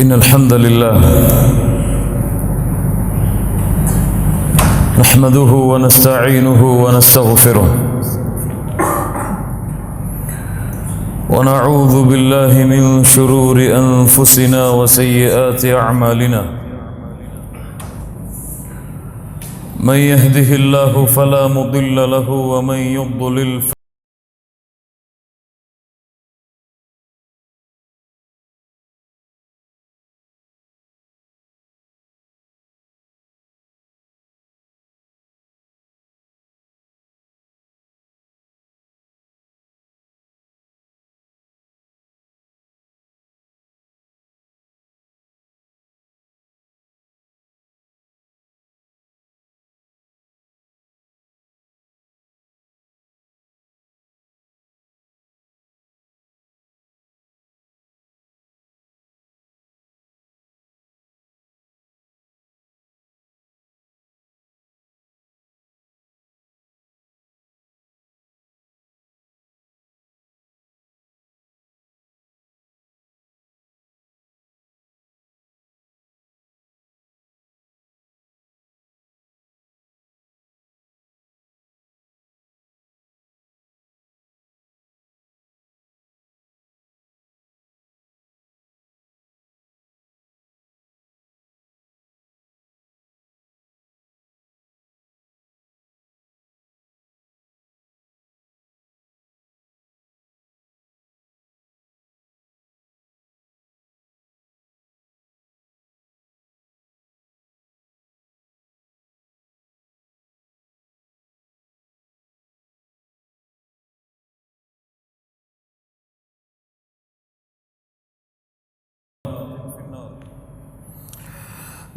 إن الحمد لله نحمده ونستعينه ونستغفره ونعوذ بالله من شرور أنفسنا وسيئات أعمالنا من يهده الله فلا مضل له ومن يضلل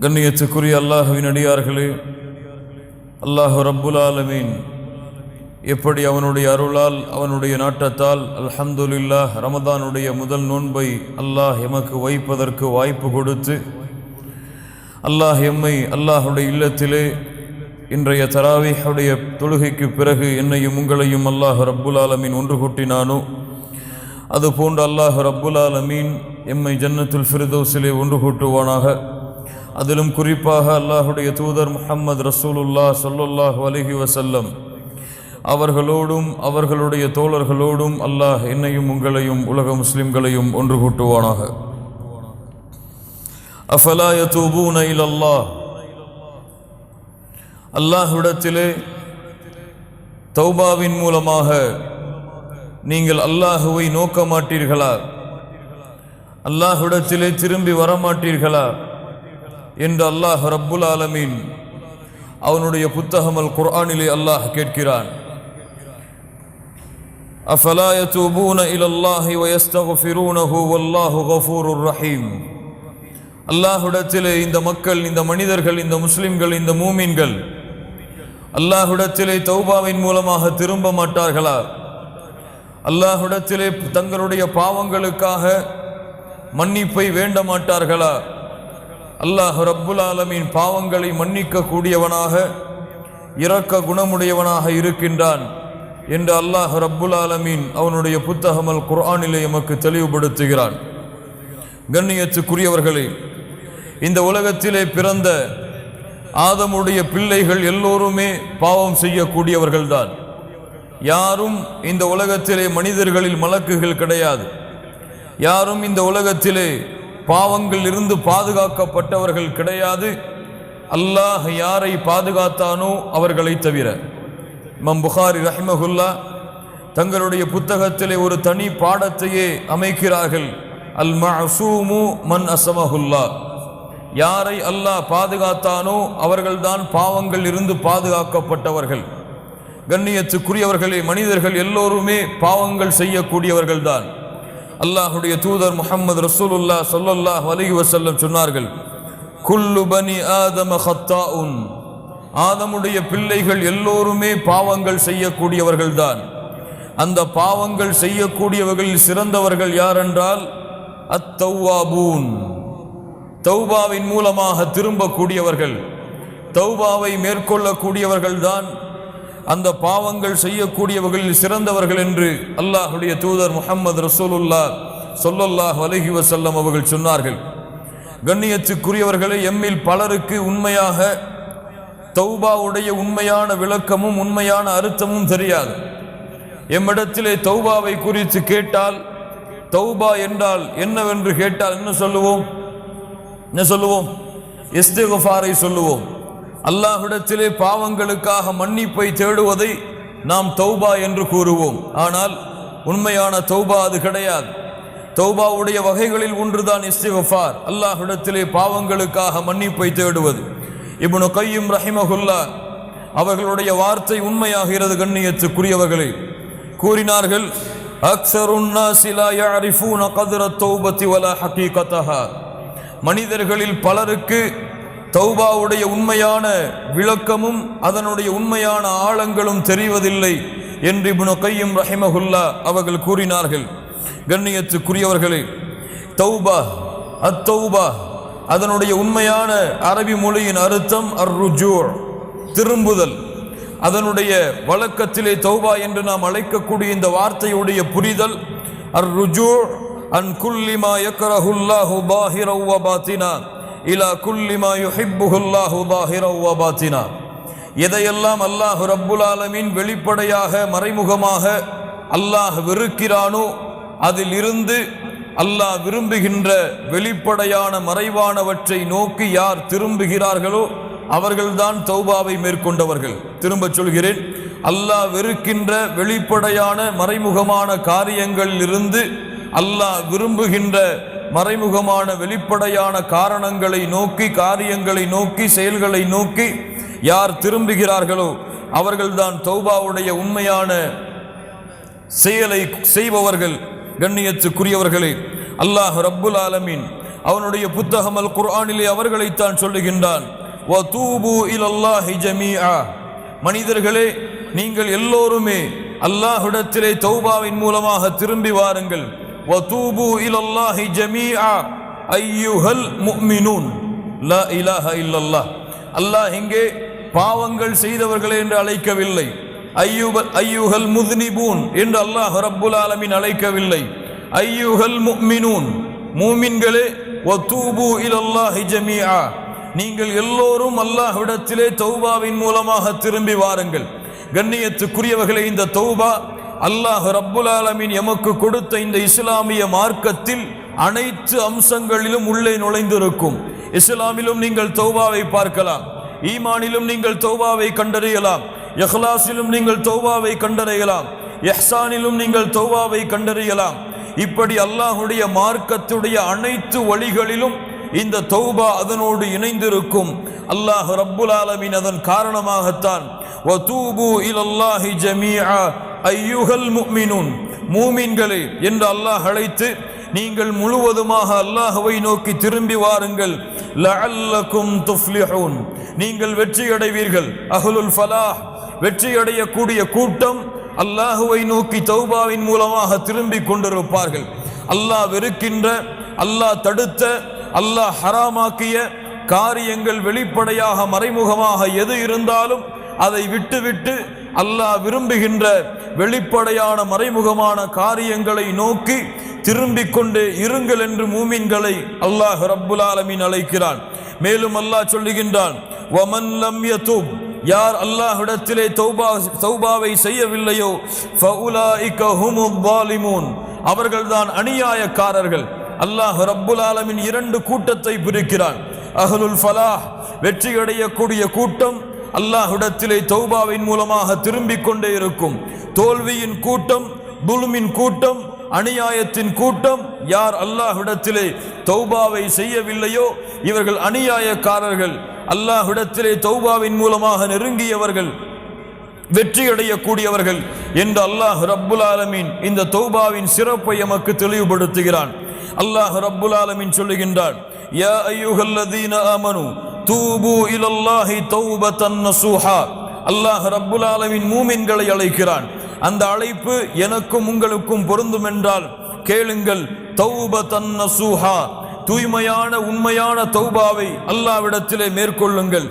கண்ணியத்துக்குரிய அல்லாஹ்வின் அடியார்களே, அல்லாஹ் ரப்புல் ஆலமீன் எப்படி அவனுடைய அருளால் அவனுடைய நாட்டத்தால் அல்ஹம்துலில்லாஹ் ரமதானுடைய முதல் நோன்பை அல்லாஹ் எமக்கு வைப்பதற்கு வாய்ப்பு கொடுத்து அல்லாஹ் எம்மை அல்லாஹுடைய இல்லத்திலே இன்றைய தராவீஹுடைய தொழுகைக்கு பிறகு என்னையும் உங்களையும் அல்லாஹ் ரப்புல் ஆலமீன் ஒன்று கூட்டினானோ அதுபோன்று அல்லாஹ் ரப்புல் ஆலமீன் எம்மை ஜன்னத்துல் ஃபிர்தௌஸிலே ஒன்று கூட்டுவானாக. அதிலும் குறிப்பாக அல்லாஹுடைய தூதர் முஹம்மது ரசூலுல்லாஹ் ஸல்லல்லாஹு அலைஹி வஸல்லம் அவர்களோடும் அவர்களுடைய தோழர்களோடும் அல்லாஹ் என்னையும் உங்களையும் உலக முஸ்லிம்களையும் ஒன்று கூட்டுவானாக. அஃபலா யதூபூன இலல்லாஹ், அல்லாஹ்விடத்திலே தௌபாவின் மூலமாக நீங்கள் அல்லாஹுவை நோக்க மாட்டீர்களா, அல்லாஹ்விடத்திலே திரும்பி வரமாட்டீர்களா என்று அல்லாஹ் ரப்புல் ஆலமீன் அவனுடைய புத்தகம் அல் குர்ஆனிலே அல்லாஹ் கேட்கிறான். அஃபலா யதூபூன இலல்லாஹி வயஸ்தக்ஃபிரூனஹு வல்லாஹு கஃபூருர் ரஹீம். அல்லாஹ்விடத்திலே இந்த மக்கள், இந்த மனிதர்கள், இந்த முஸ்லிம்கள், இந்த மூமின்கள் அல்லாஹ்விடத்திலே தௌபாவின் மூலமாக திரும்ப மாட்டார்களா, அல்லாஹ்விடத்திலே தங்களுடைய பாவங்களுக்காக மன்னிப்பை வேண்ட மாட்டார்களா? அல்லாஹ் ரப்புல் ஆலமீன் பாவங்களை மன்னிக்க கூடியவனாக இரக்க குணமுடையவனாக இருக்கின்றான் என்று அல்லாஹ் ரப்புல் ஆலமீன் அவனுடைய புத்தகம் அல் குர்ஆனிலே எமக்கு தெளிவுபடுத்துகிறான். கண்ணியத்துக்குரியவர்களே, இந்த உலகத்திலே பிறந்த ஆதமுடைய பிள்ளைகள் எல்லோருமே பாவம் செய்யக்கூடியவர்கள்தான். யாரும் இந்த உலகத்திலே மனிதர்களில் மலக்குகள் கிடையாது. யாரும் இந்த உலகத்திலே பாவங்கள் இருந்து பாதுகாக்கப்பட்டவர்கள் கிடையாது. அல்லாஹ் யாரை பாதுகாத்தானோ அவர்களை தவிர. இமாம் புகாரி ரஹ்மஹுல்லா தங்களுடைய புத்தகத்திலே ஒரு தனி பாடத்தையே அமைக்கிறார்கள். அல் மஅசூமு மன் அஸமஹுல்லா, யாரை அல்லாஹ் பாதுகாத்தானோ அவர்கள்தான் பாவங்கள் இருந்து பாதுகாக்கப்பட்டவர்கள். கண்ணியத்துக்குரியவர்களே, மனிதர்கள் எல்லோருமே பாவங்கள் செய்யக்கூடியவர்கள்தான். அல்லாஹுடைய தூதர் முஹம்மது ரசூலுல்லாஹ் ஸல்லல்லாஹு அலைஹி வஸல்லம் சொன்னார்கள், குல்லு பனி ஆதம ஹத்தாஉன், ஆதமுடைய பிள்ளைகள் எல்லோருமே பாவங்கள் செய்யக்கூடியவர்கள்தான். அந்த பாவங்கள் செய்யக்கூடியவர்களில் சிறந்தவர்கள் யாரென்றால் அத்தௌவாபூன், தௌபாவின் மூலமாக திரும்பக்கூடியவர்கள், தௌபாவை மேற்கொள்ளக்கூடியவர்கள்தான் அந்த பாவங்கள் செய்யக்கூடியவர்களில் சிறந்தவர்கள் என்று அல்லாஹுடைய தூதர் முஹம்மது ரசூலுல்லாஹ் ஸல்லல்லாஹு அலைஹி வஸல்லம் அவர்கள் சொன்னார்கள். கண்ணியத்துக்குரியவர்களே, எம்மில் பலருக்கு உண்மையாக தௌபாவுடைய உண்மையான விளக்கமும் உண்மையான அர்த்தமும் தெரியாது. எம்மிடத்திலே தௌபாவை குறித்து கேட்டால், தௌபா என்றால் என்னவென்று கேட்டால் என்ன சொல்லுவோம்? இஸ்திக்ஃபாரை சொல்லுவோம். அல்லாஹ்விடத்திலே பாவங்களுக்காக மன்னிப்பை தேடுவதை நாம் தௌபா என்று கூறுவோம். ஆனால் உண்மையான தௌபா அது கிடையாது. தௌபாவுடைய வகைகளில் ஒன்றுதான் இஸ்திக்ஃபார், அல்லாஹ்விடத்திலே பாவங்களுக்காக மன்னிப்பை தேடுவது. இப்னு கய்யிம் ரஹிமஹுல்லா அவர்களுடைய வார்த்தை உண்மையாகிறது. கண்ணியத்துக்குரியவர்களே, கூறினார்கள், அக்ஸருன் நாஸி லா யஅரிஃபூன கத்ர தௌபத்தி வலா ஹகீகதஹா. மனிதர்களில் பலருக்கு தௌபாவுடைய உண்மையான விளக்கமும் அதனுடைய உண்மையான ஆழங்களும் தெரிவதில்லை என்று இப்னு கய்யிம் ரஹிமஹுல்லா அவர்கள் கூறினார்கள். கண்ணியத்துக்குரியவர்களே, தௌபா, அத்தௌபா, அதனுடைய உண்மையான அரபி மொழியின் அர்த்தம் அர்ருஜூ, திரும்புதல். அதனுடைய வழக்கத்திலே தௌபா என்று நாம் அழைக்கக்கூடிய இந்த வார்த்தையுடைய புரிதல் அர்ருஜூ அன் குல்லி மா யக்ரஹுல்லாஹு ظاهرا وباطنا இலா குல்லி மா யுஹிப்புல்லாஹு ظاهرا وباطنا. எதையெல்லாம் அல்லாஹ் ரப்புல் ஆலமீன் வெளிப்படையாக மறைமுகமாக அல்லாஹ் வெறுக்கிறானோ அதில் இருந்து அல்லாஹ் விரும்புகின்ற வெளிப்படையான மறைவானவற்றை நோக்கி யார் திரும்புகிறார்களோ அவர்கள்தான் தௌபாவை மேற்கொண்டவர்கள். திரும்ப சொல்கிறேன், அல்லாஹ் வெறுக்கின்ற வெளிப்படையான மறைமுகமான காரியங்களில் இருந்து அல்லாஹ் விரும்புகின்ற மறைமுகமான வெளிப்படையான காரணங்களை நோக்கி, காரியங்களை நோக்கி, செயல்களை நோக்கி யார் திரும்புகிறார்களோ அவர்கள்தான் தௌபாவுடைய உண்மையான செயலை செய்பவர்கள். கண்ணியத்துக்குரியவர்களே, அல்லாஹ் ரப்புல் ஆலமீன் அவனுடைய புத்தகம் அல் குர்ஆனிலே அவர்களைத்தான் சொல்லுகின்றான், வதூபு இலல்லாஹி ஜமீஆ. மனிதர்களே, நீங்கள் எல்லோருமே அல்லாஹ்விடத்திலே தௌபாவின் மூலமாக திரும்பி வாருங்கள். வதூபு இலல்லாஹி ஜமீஆ அய்யுஹல் முஃமினூன் லா இலாஹ இல்லல்லாஹ். அல்லாஹ் இங்கே பாவங்கள் செய்தவர்களே என்று அழைக்கவில்லை, ஐயுஹல் முஸ்னிபூன் என்று அல்லாஹ் ரப்புல் ஆலமீன் அழைக்கவில்லை. ஐயுஹல் முஃமினூன், மூமின்களே, வதூபு இலல்லாஹி ஜமீஆ, நீங்கள் எல்லோரும் அல்லாஹ்விடத்திலே தௌபாவின் மூலமாக திரும்பி வாருங்கள். கண்ணியத்துக்குரியவர்களே, இந்த தௌபா அல்லாஹ் ரப்புல் ஆலமீன் எமக்கு கொடுத்த இந்த இஸ்லாமிய மார்க்கத்தில் அனைத்து அம்சங்களிலும் உள்ளே நுழைந்திருக்கும். இஸ்லாமிலும் நீங்கள் தௌபாவை பார்க்கலாம், ஈமானிலும் நீங்கள் தௌபாவை கண்டறியலாம், இஹ்லாஸிலும் நீங்கள் தௌபாவை கண்டறியலாம், இஹ்சானிலும் நீங்கள் தௌபாவை கண்டறியலாம். இப்படி அல்லாஹ்வுடைய மார்க்கத்துடைய அனைத்து வழிகளிலும் இந்த தௌபா அதனோடு இணைந்திருக்கும். அல்லாஹ் ரப்புல் ஆலமீன் அதன் காரணமாகத்தான் வதூபு இலல்லாஹி ஜமீஆ அய்யுஹல் முஃமினூன், மூமின்களே என்று அல்லாஹ் அழைத்து நீங்கள் முழுவதுமாக அல்லாஹ்வை நோக்கி திரும்பி வாருங்கள். லஅல்லகும் துஃப்லிஹூன், நீங்கள் வெற்றி அடைவீர்கள். அஹ்லுல் ஃபலாஹ், வெற்றி அடையக்கூடிய கூட்டம் அல்லாஹ்வை நோக்கி தௌபாவின் மூலமாக திரும்பி கொண்டிருப்பார்கள். அல்லாஹ் வெறுக்கின்ற, அல்லாஹ் தடுத்த, அல்லாஹ் ஹராமாக்கிய காரியங்கள் வெளிப்படையாக மறைமுகமாக எது இருந்தாலும் அதை விட்டுவிட்டு அல்லாஹ் விரும்புகின்ற வெளிப்படையான மறைமுகமான காரியங்களை நோக்கி திரும்பிக் கொண்டே இருங்கள் என்று மூமின்களை அல்லாஹ் ரப்புல் ஆலமீன் அழைக்கிறான். மேலும் அல்லாஹ் சொல்லுகின்றான், வமன் லம் யதுப், யார் அல்லாஹ்விடத்திலே தௌபாவை செய்யவில்லையோ ஃபஉலாயிக ஹுமுல் ஸாலிமூன், அவர்கள்தான் அநியாயக்காரர்கள். அல்லாஹ் ரப்புல் ஆலமீன் இரண்டு கூட்டத்தை பிரிக்கிறான். அஹ்லுல் ஃபலாஹ், வெற்றி அடையக்கூடிய கூட்டம் அல்லாஹ்விடத்திலே தௌபாவின் மூலமாக திரும்பிக் கொண்டே இருக்கும். தோல்வியின் கூட்டம், துல்மின் கூட்டம், அநியாயத்தின் கூட்டம், யார் அல்லாஹ்விடத்திலே தௌபாவை செய்யவில்லையோ இவர்கள் அநியாயக்காரர்கள். அல்லாஹ்விடத்திலே தௌபாவின் மூலமாக நெருங்கியவர்கள் வெற்றி அடையக்கூடியவர்கள் என்று அல்லாஹ் ரப்புல் ஆலமீன் இந்த தௌபாவின் சிறப்பை எமக்கு தெளிவுபடுத்துகிறான். அல்லாஹ் ரப்புல் ஆலமீன் சொல்லுகின்றான், யா அய்யுஹல்லதீன ஆமனு தூபு இலல்லாஹி தௌபத்தன் நஸூஹா. அல்லாஹ் ரப்புல் ஆலமீன் மூமின்களை அழைக்கிறான். அந்த அழைப்பு எனக்கும் உங்களுக்கும் பொருந்தும் என்றால் கேளுங்கள். தௌபத்தன் நஸூஹா, தூய்மையான உண்மையான தௌபாவை அல்லாஹ்விடத்திலே மேற்கொள்ளுங்கள்.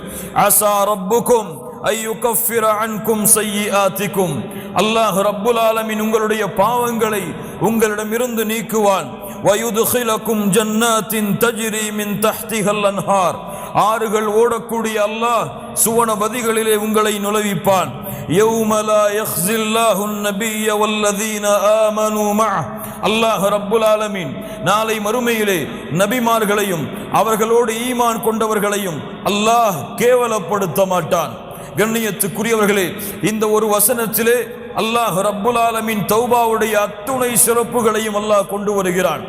அஸா ரப்புக்கும் ஐயுகஃபிர அன்கும் ஸய்யிஆத்திக்கும், அல்லாஹ் ரப்புல் ஆலமீன் உங்களுடைய பாவங்களை உங்களிடமிருந்து நீக்குவான். வயுதுகிலக்கும் ஜன்னாத்தின் தஜ்ரி மின் தஹ்திஹல் அன்ஹார், ஆறுகள் ஓடக்கூடிய அல்லாஹ் சுவனபதிகளிலே உங்களை நுழைவிப்பான். யௌம லா யக்ஸில்லாஹுன் நபிய்ய வல்லதீன ஆமனூ மஅஹ், அல்லாஹ் ரப்புல் ஆலமீன் நாளை மறுமையிலே நபிமார்களையும் அவர்களோடு ஈமான் கொண்டவர்களையும் அல்லாஹ் கேவலப்படுத்த மாட்டான். கண்ணியத்துக்குரியவர்களே, இந்த ஒரு வசனத்திலே அல்லாஹ் ரப்புல் ஆலமீன் தௌபாவுடைய அத்துணை சிறப்புகளையும் அல்லாஹ் கொண்டு வருகிறான்.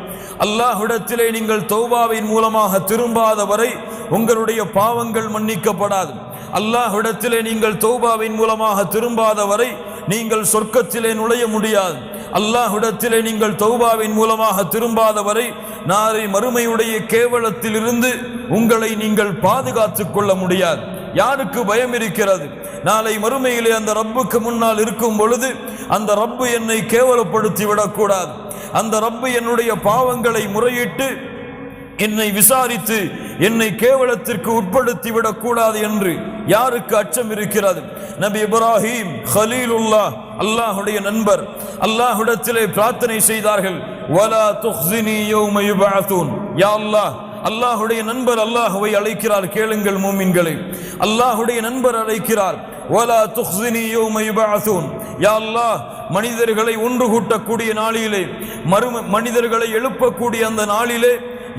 அல்லாஹ்விடத்திலே நீங்கள் தௌபாவின் மூலமாக திரும்பாத வரை உங்களுடைய பாவங்கள் மன்னிக்கப்படாது. அல்லாஹ்விடத்திலே நீங்கள் தௌபாவின் மூலமாக திரும்பாத வரை நீங்கள் சொர்க்கத்திலே நுழைய முடியாது. அல்லாஹ்விடத்திலே நீங்கள் தௌபாவின் மூலமாக திரும்பாத வரை நாளை மறுமையுடைய கேவலத்திலிருந்து உங்களை நீங்கள் பாதுகாத்துக் கொள்ள முடியாது. யாருக்கு பயம் இருக்கிறது? நாளை மறுமையிலே அந்த ரப்புக்கு முன்னால் இருக்கும் பொழுது அந்த ரப்பு என்னை கேவலப்படுத்தி விடக்கூடாது, அந்த ரப்பு என்னுடைய பாவங்களை முறையிட்டு என்னை விசாரித்து என்னை கேவலத்திற்கு உட்படுத்தி விடக்கூடாது என்று யாருக்கு அச்சம் இருக்கிறது? நபி இப்ராஹிம் கலீலுல்லாஹ், அல்லாஹுடைய நண்பர், அல்லாஹ்விடத்திலே பிரார்த்தனை செய்தார்கள். வலா துக்ஸினி யௌம யுபஅஸூன், யா அல்லாஹ், அல்லாஹுடைய நண்பர் அல்லாஹ்வை அழைக்கிறார். கேளுங்கள் மூமின்களே, அல்லாஹுடைய நண்பர் அழைக்கிறார். வலா துக்ஸினி யௌம யுபஅஸூன், யா அல்லாஹ், மனிதர்களை ஒன்று கூட்டக்கூடிய நாளிலே, மனிதர்களை எழுப்பக்கூடிய அந்த நாளிலே,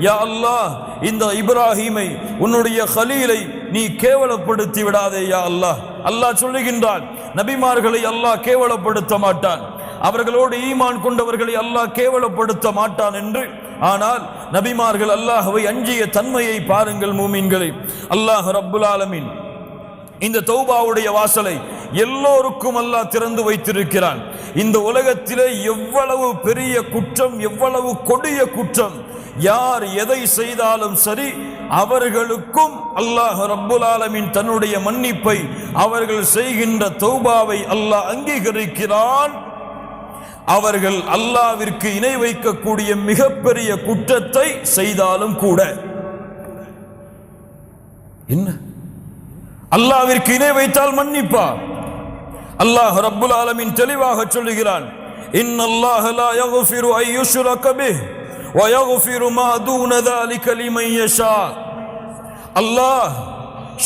யா அல்லாஹ், இந்த இப்ராஹீமை உன்னுடைய கலீலை நீ கேவலப்படுத்தி விடாதே யா அல்லாஹ். அல்லாஹ் சொல்லுகின்றான், நபிமார்களை அல்லாஹ் கேவலப்படுத்த மாட்டான், அவர்களோடு ஈமான் கொண்டவர்களை அல்லாஹ் கேவலப்படுத்த மாட்டான் என்று. ஆனால் நபிமார்கள் அல்லாஹ்வை அஞ்சிய தன்மையை பாருங்கள் மூமின்களை. அல்லாஹ் ரப்புல் ஆலமீன் இந்த தௌபாவுடைய வாசலை எல்லோருக்கும் அல்லாஹ் திறந்து வைத்திருக்கிறான். இந்த உலகத்திலே எவ்வளவு பெரிய குற்றம், எவ்வளவு கொடிய குற்றம், யார் எதை செய்தாலும் சரி, அவர்களுக்கும் அல்லாஹ் ரப்புல் ஆலமீன் தன்னுடைய மன்னிப்பை, அவர்கள் செய்கின்ற தௌபாவை அல்லாஹ் அங்கீகரிக்கிறான். அவர்கள் அல்லாஹ்விற்கு இணை வைக்கக்கூடிய மிகப்பெரிய குற்றத்தை செய்தாலும் கூட. என்ன? அல்லாஹ்விற்கு இணை வைத்தால் மன்னிப்பார். அல்லாஹ் ரப்புல் ஆலமீன் தெளிவாக சொல்லுகிறான், இன்னல்லாஹ லா யக்ஃபிரு அன் யுஷ்ரக பிஹி வ யக்ஃபிரு மா தூன ذلك லிமன் யஷா. அல்லாஹ்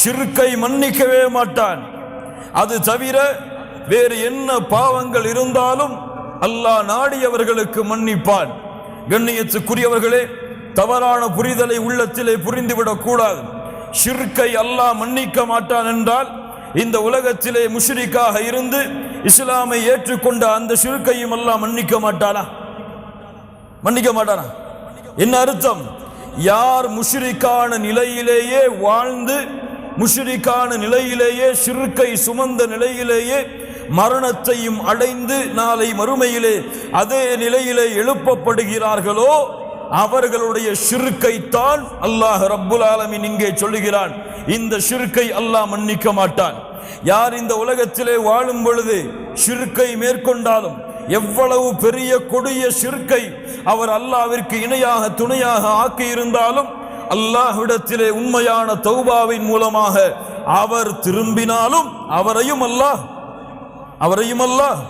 ஷிர்க்கை மன்னிக்கவே மாட்டான். அது தவிர வேறு என்ன பாவங்கள் இருந்தாலும் அல்லாஹ் நாடியவர்களுக்கு மன்னிப்பான். கண்ணியத்துக்குரியவர்களே, தவறான புரிதலை உள்ளத்திலே புரிந்துவிடக் கூடாது. ஷிர்க்கை அல்லாஹ் மன்னிக்க மாட்டான் என்றால் இந்த உலகத்திலே முஷ்ரிக்காக இருந்து இஸ்லாமை ஏற்றுக்கொண்ட அந்த ஷிர்க்கையும் அல்லாஹ் மன்னிக்க மாட்டானா? மன்னிக்க மாட்டானா? என்ன அர்த்தம்? யார் முஷ்ரிக்கான நிலையிலேயே வாழ்ந்து, முஷ்ரிக்கான நிலையிலேயே, ஷிர்க்கை சுமந்த நிலையிலேயே மரணத்தையும் அடைந்து நாளை மறுமையிலே அதே நிலையிலே எழுப்பப்படுகிறார்களோ அவர்களுடைய ஷிர்க்கை தான் அல்லாஹ் ரப்புல் ஆலமீன் இங்கே சொல்லுகிறான், இந்த ஷிர்க்கை அல்லாஹ் மன்னிக்க மாட்டான். யார் இந்த உலகத்திலே வாழும் பொழுது ஷிர்க்கை மேற்கொண்டாலும், எவ்வளவு பெரிய கொடிய ஷிர்க்கை அவர் அல்லாஹ்விற்கு இணையாக துணையாக ஆக்கி இருந்தாலும், அல்லாஹ்விடத்திலே உண்மையான தௌபாவின் மூலமாக அவர் திரும்பினாலும் அவரையும் அல்லாஹ்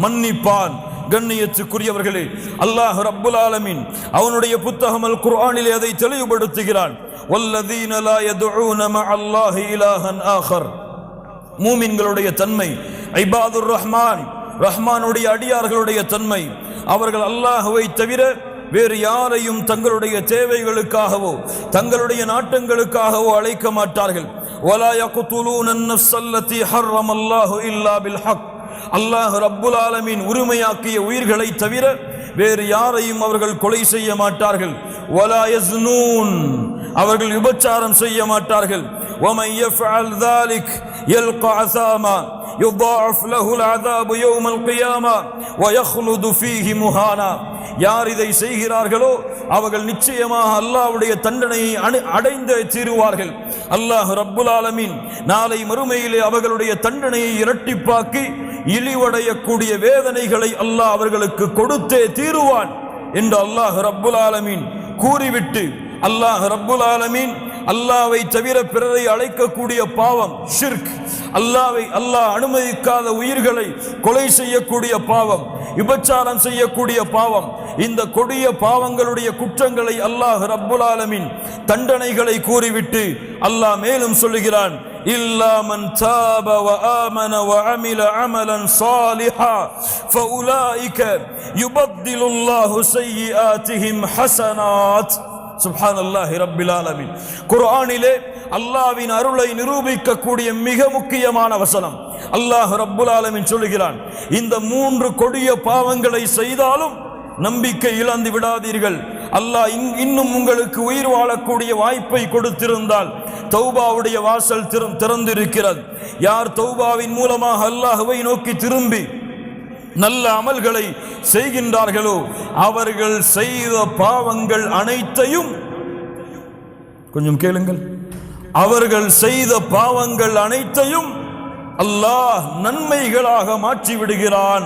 மன்னிப்பான். கண்ணியத்துக்குரியவர்களே, அல்லாஹ் ரப்புல் ஆலமீன் அவனுடைய புத்தகம் அல் குர்ஆனிலே அதை தெளிவுபடுத்துகிறான். வல்லதீன லா யதுஊன மஅல்லாஹி இலாஹன் ஆகர். மூமின்களுடைய தன்மை, இபாதுர் ரஹ்மான், ரஹ்மானுடைய அடியார்களுடைய தன்மை, அவர்கள் அல்லாஹ்வை தவிர வேறு யாரையும் தங்களுடைய தேவைகளுக்காகவோ தங்களுடைய நாட்டங்களுக்காகவோ அழைக்க மாட்டார்கள். வலா யக்துலூன அன்-நஃப்ஸ அல்லதி ஹர்ரமல்லாஹு இல்லா பில் ஹக். அல்லாஹ் ரப்புல் ஆலமீன் உரிமையாக்கிய உயிர்களை தவிர வேறு யாரையும் அவர்கள் கொலை செய்ய மாட்டார்கள். வலா யஸ்னூன், அவர்கள் விபச்சாரம் செய்ய மாட்டார்கள். வமன் யஃஅல் ذلك யல்கா அஸாமா யுதாஃப் லஹுல் அஸாபு யௌமல் கியாமா வயக்லுது ஃபீஹி முஹானா. யார் இதை செய்கிறார்களோ அவர்கள் நிச்சயமாக அல்லாஹ்வுடைய தண்டனையை அடைந்தே தீருவார்கள். அல்லாஹ் ரப்புல் ஆலமீன் நாளை மறுமையிலே அவர்களுடைய தண்டனையை இரட்டிப்பாக்கி இழிவடையக்கூடிய வேதனைகளை அல்லாஹ் அவர்களுக்கு கொடுத்தே தீருவான் என்று அல்லாஹ் ரப்புல் ஆலமீன் கூறிவிட்டு, அல்லாஹ் ரப்புல் ஆலமீன் அல்லாஹ்வை தவிர பிறரை அழைக்கக்கூடிய பாவம் ஷிர்க், அல்லாஹ் அனுமதிக்காத உயிர்களை கொலை செய்யக்கூடிய பாவம், விபச்சாரம் செய்யக்கூடிய பாவம், இந்த கொடிய பாவங்களுடைய குற்றங்களை அல்லாஹ் ரப்புல் ஆலமீன் தண்டனைகளை கூறிவிட்டு அல்லாஹ் மேலும் சொல்லுகிறான், இல்லா மன் தாப வ ஆமன வ அமில அமலன் சாலிஹா ஃபஉலாயிக யுபத்திலுல்லாஹு ஸய்யிஆத்திஹிம் ஹஸனாத். சுப்ஹானல்லாஹி ரப்பில் ஆலமீன். குர்ஆனிலே அல்லாஹ்வின் அருளை நிரூபிக்கக்கூடிய மிக முக்கியமான வசனம். அல்லாஹ் ரப்புல் ஆலமீன் சொல்லுகிறான், இந்த 3 கொடிய பாவங்களை செய்தாலும் நம்பிக்கை இழந்து விடாதீர்கள். அல்லாஹ் இன்னும் உங்களுக்கு உயிர் வாழக்கூடிய வாய்ப்பை கொடுத்திருந்தால் தௌபாவுடைய வாசல் திறந்திருக்கிறது. யார் தௌபாவின் மூலமாக அல்லாஹ்வை நோக்கி திரும்பி நல்ல அமல்களை செய்கின்றார்களோ அவர்கள் செய்த பாவங்கள் அனைத்தையும், கொஞ்சம் கேளுங்கள், அவர்கள் செய்த பாவங்கள் அனைத்தையும் அல்லாஹ் நன்மைகளாக மாற்றி விடுகிறான்.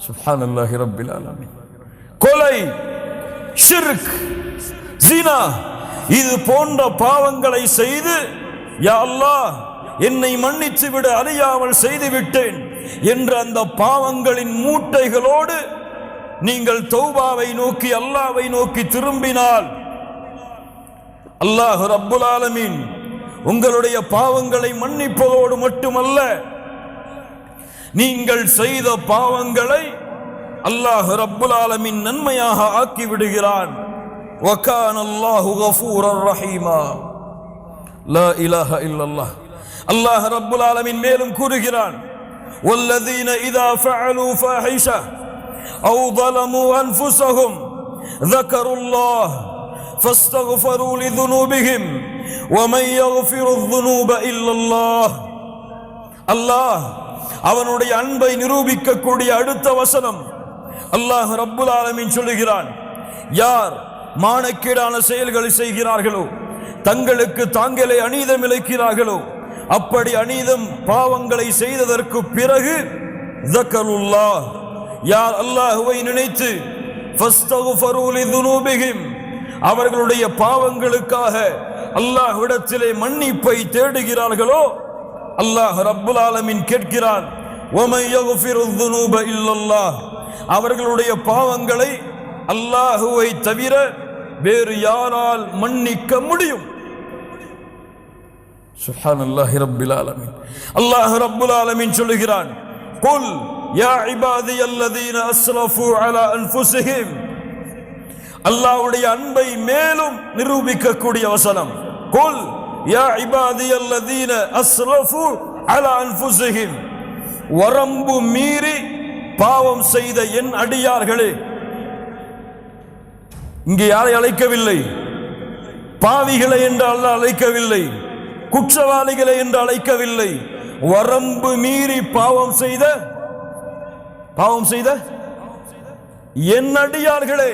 சுப்ஹானல்லாஹி ரப்பில் ஆலமீன். கொலை, ஷிர்க், ஜினா இது போன்ற பாவங்களை செய்து யா அல்லாஹ் என்னை மன்னித்து விட, அறியாமல் செய்து விட்டேன் என்ற அந்த பாவங்களின் மூட்டைகளோடு நீங்கள் தௌபாவை நோக்கி அல்லாஹ்வை நோக்கி திரும்பினால் அல்லாஹ் ரப்புல் ஆலமீன் உங்களுடைய பாவங்களை மன்னிப்பதோடு மட்டுமல்ல, நீங்கள் செய்த பாவங்களை அல்லாஹ் ரப்புல் ஆலமீன் நன்மையாக ஆக்கி விடுகிறான். வகான அல்லாஹு கஃபூரர் ரஹீமா. லா இலாஹா இல்லல்லாஹ். அல்லாஹ் ரப்புல் ஆலமீன் மேலும் கூறுகிறான், வல்லதீன இதா ஃபஅலூ ஃபாஹிஷா அவ் ظلموا أنفسهم ذكروا الله فاستغفروا لذنوبهم ومن يغفر الذنوب إلا الله. அல்லாஹ் அவனுடைய அன்பை நிரூபிக்கக்கூடிய அடுத்த வசனம் அல்லாஹ் ரப்புல் ஆலமீன் சொல்லுகிறான், யார் மானக்கேடான செயல்களை செய்கிறார்களோ, தங்களுக்கு தாங்களே அநீதம் இழைக்கிறார்களோ, அப்படி அநீதம் பாவங்களை செய்ததற்கு பிறகு ذكروا யார் அல்லாஹ்வை நினைத்து ஃபஸ்தக்ஃபரு லிதுனூபிஹிம் அவர்களுடைய பாவங்களுக்காக அல்லாஹ்விடத்திலே மன்னிப்பை தேடுகிறார்களோ, அல்லாஹ் ரப்புல் ஆலமீன் கேட்கிறான், வமன் யக்ஃபிரு ذுனூப இல்லல்லாஹ் அவர்களுடைய பாவங்களை அல்லாஹ்வை தவிர வேறு யாரால் மன்னிக்க முடியும்? சுப்ஹானல்லாஹி ரப்பில் ஆலமீன். அல்லாஹ் ரப்புல் ஆலமீன் சொல்லுகிறான், குல் யா இபாதியல்லதீன அஸ்ரஃபு அலா அன்ஃபுஸிஹிம். அல்லாஹ்வுடைய அன்பை மேலும் நிரூபிக்கக்கூடிய வசனம், குல் யா இபாதியல்லதீன அஸ்ரஃபு அலா அன்ஃபுஸிஹிம். வரம்பு மீறி பாவம் செய்த என் அடியார்களே. இங்கே யாரை அழைக்கவில்லை, பாவிகளை என்று அல்லாஹ் அழைக்கவில்லை, குற்றவாளிகளை என்று அழைக்கவில்லை. வரம்பு மீறி பாவம் செய்த என் அடியார்களே,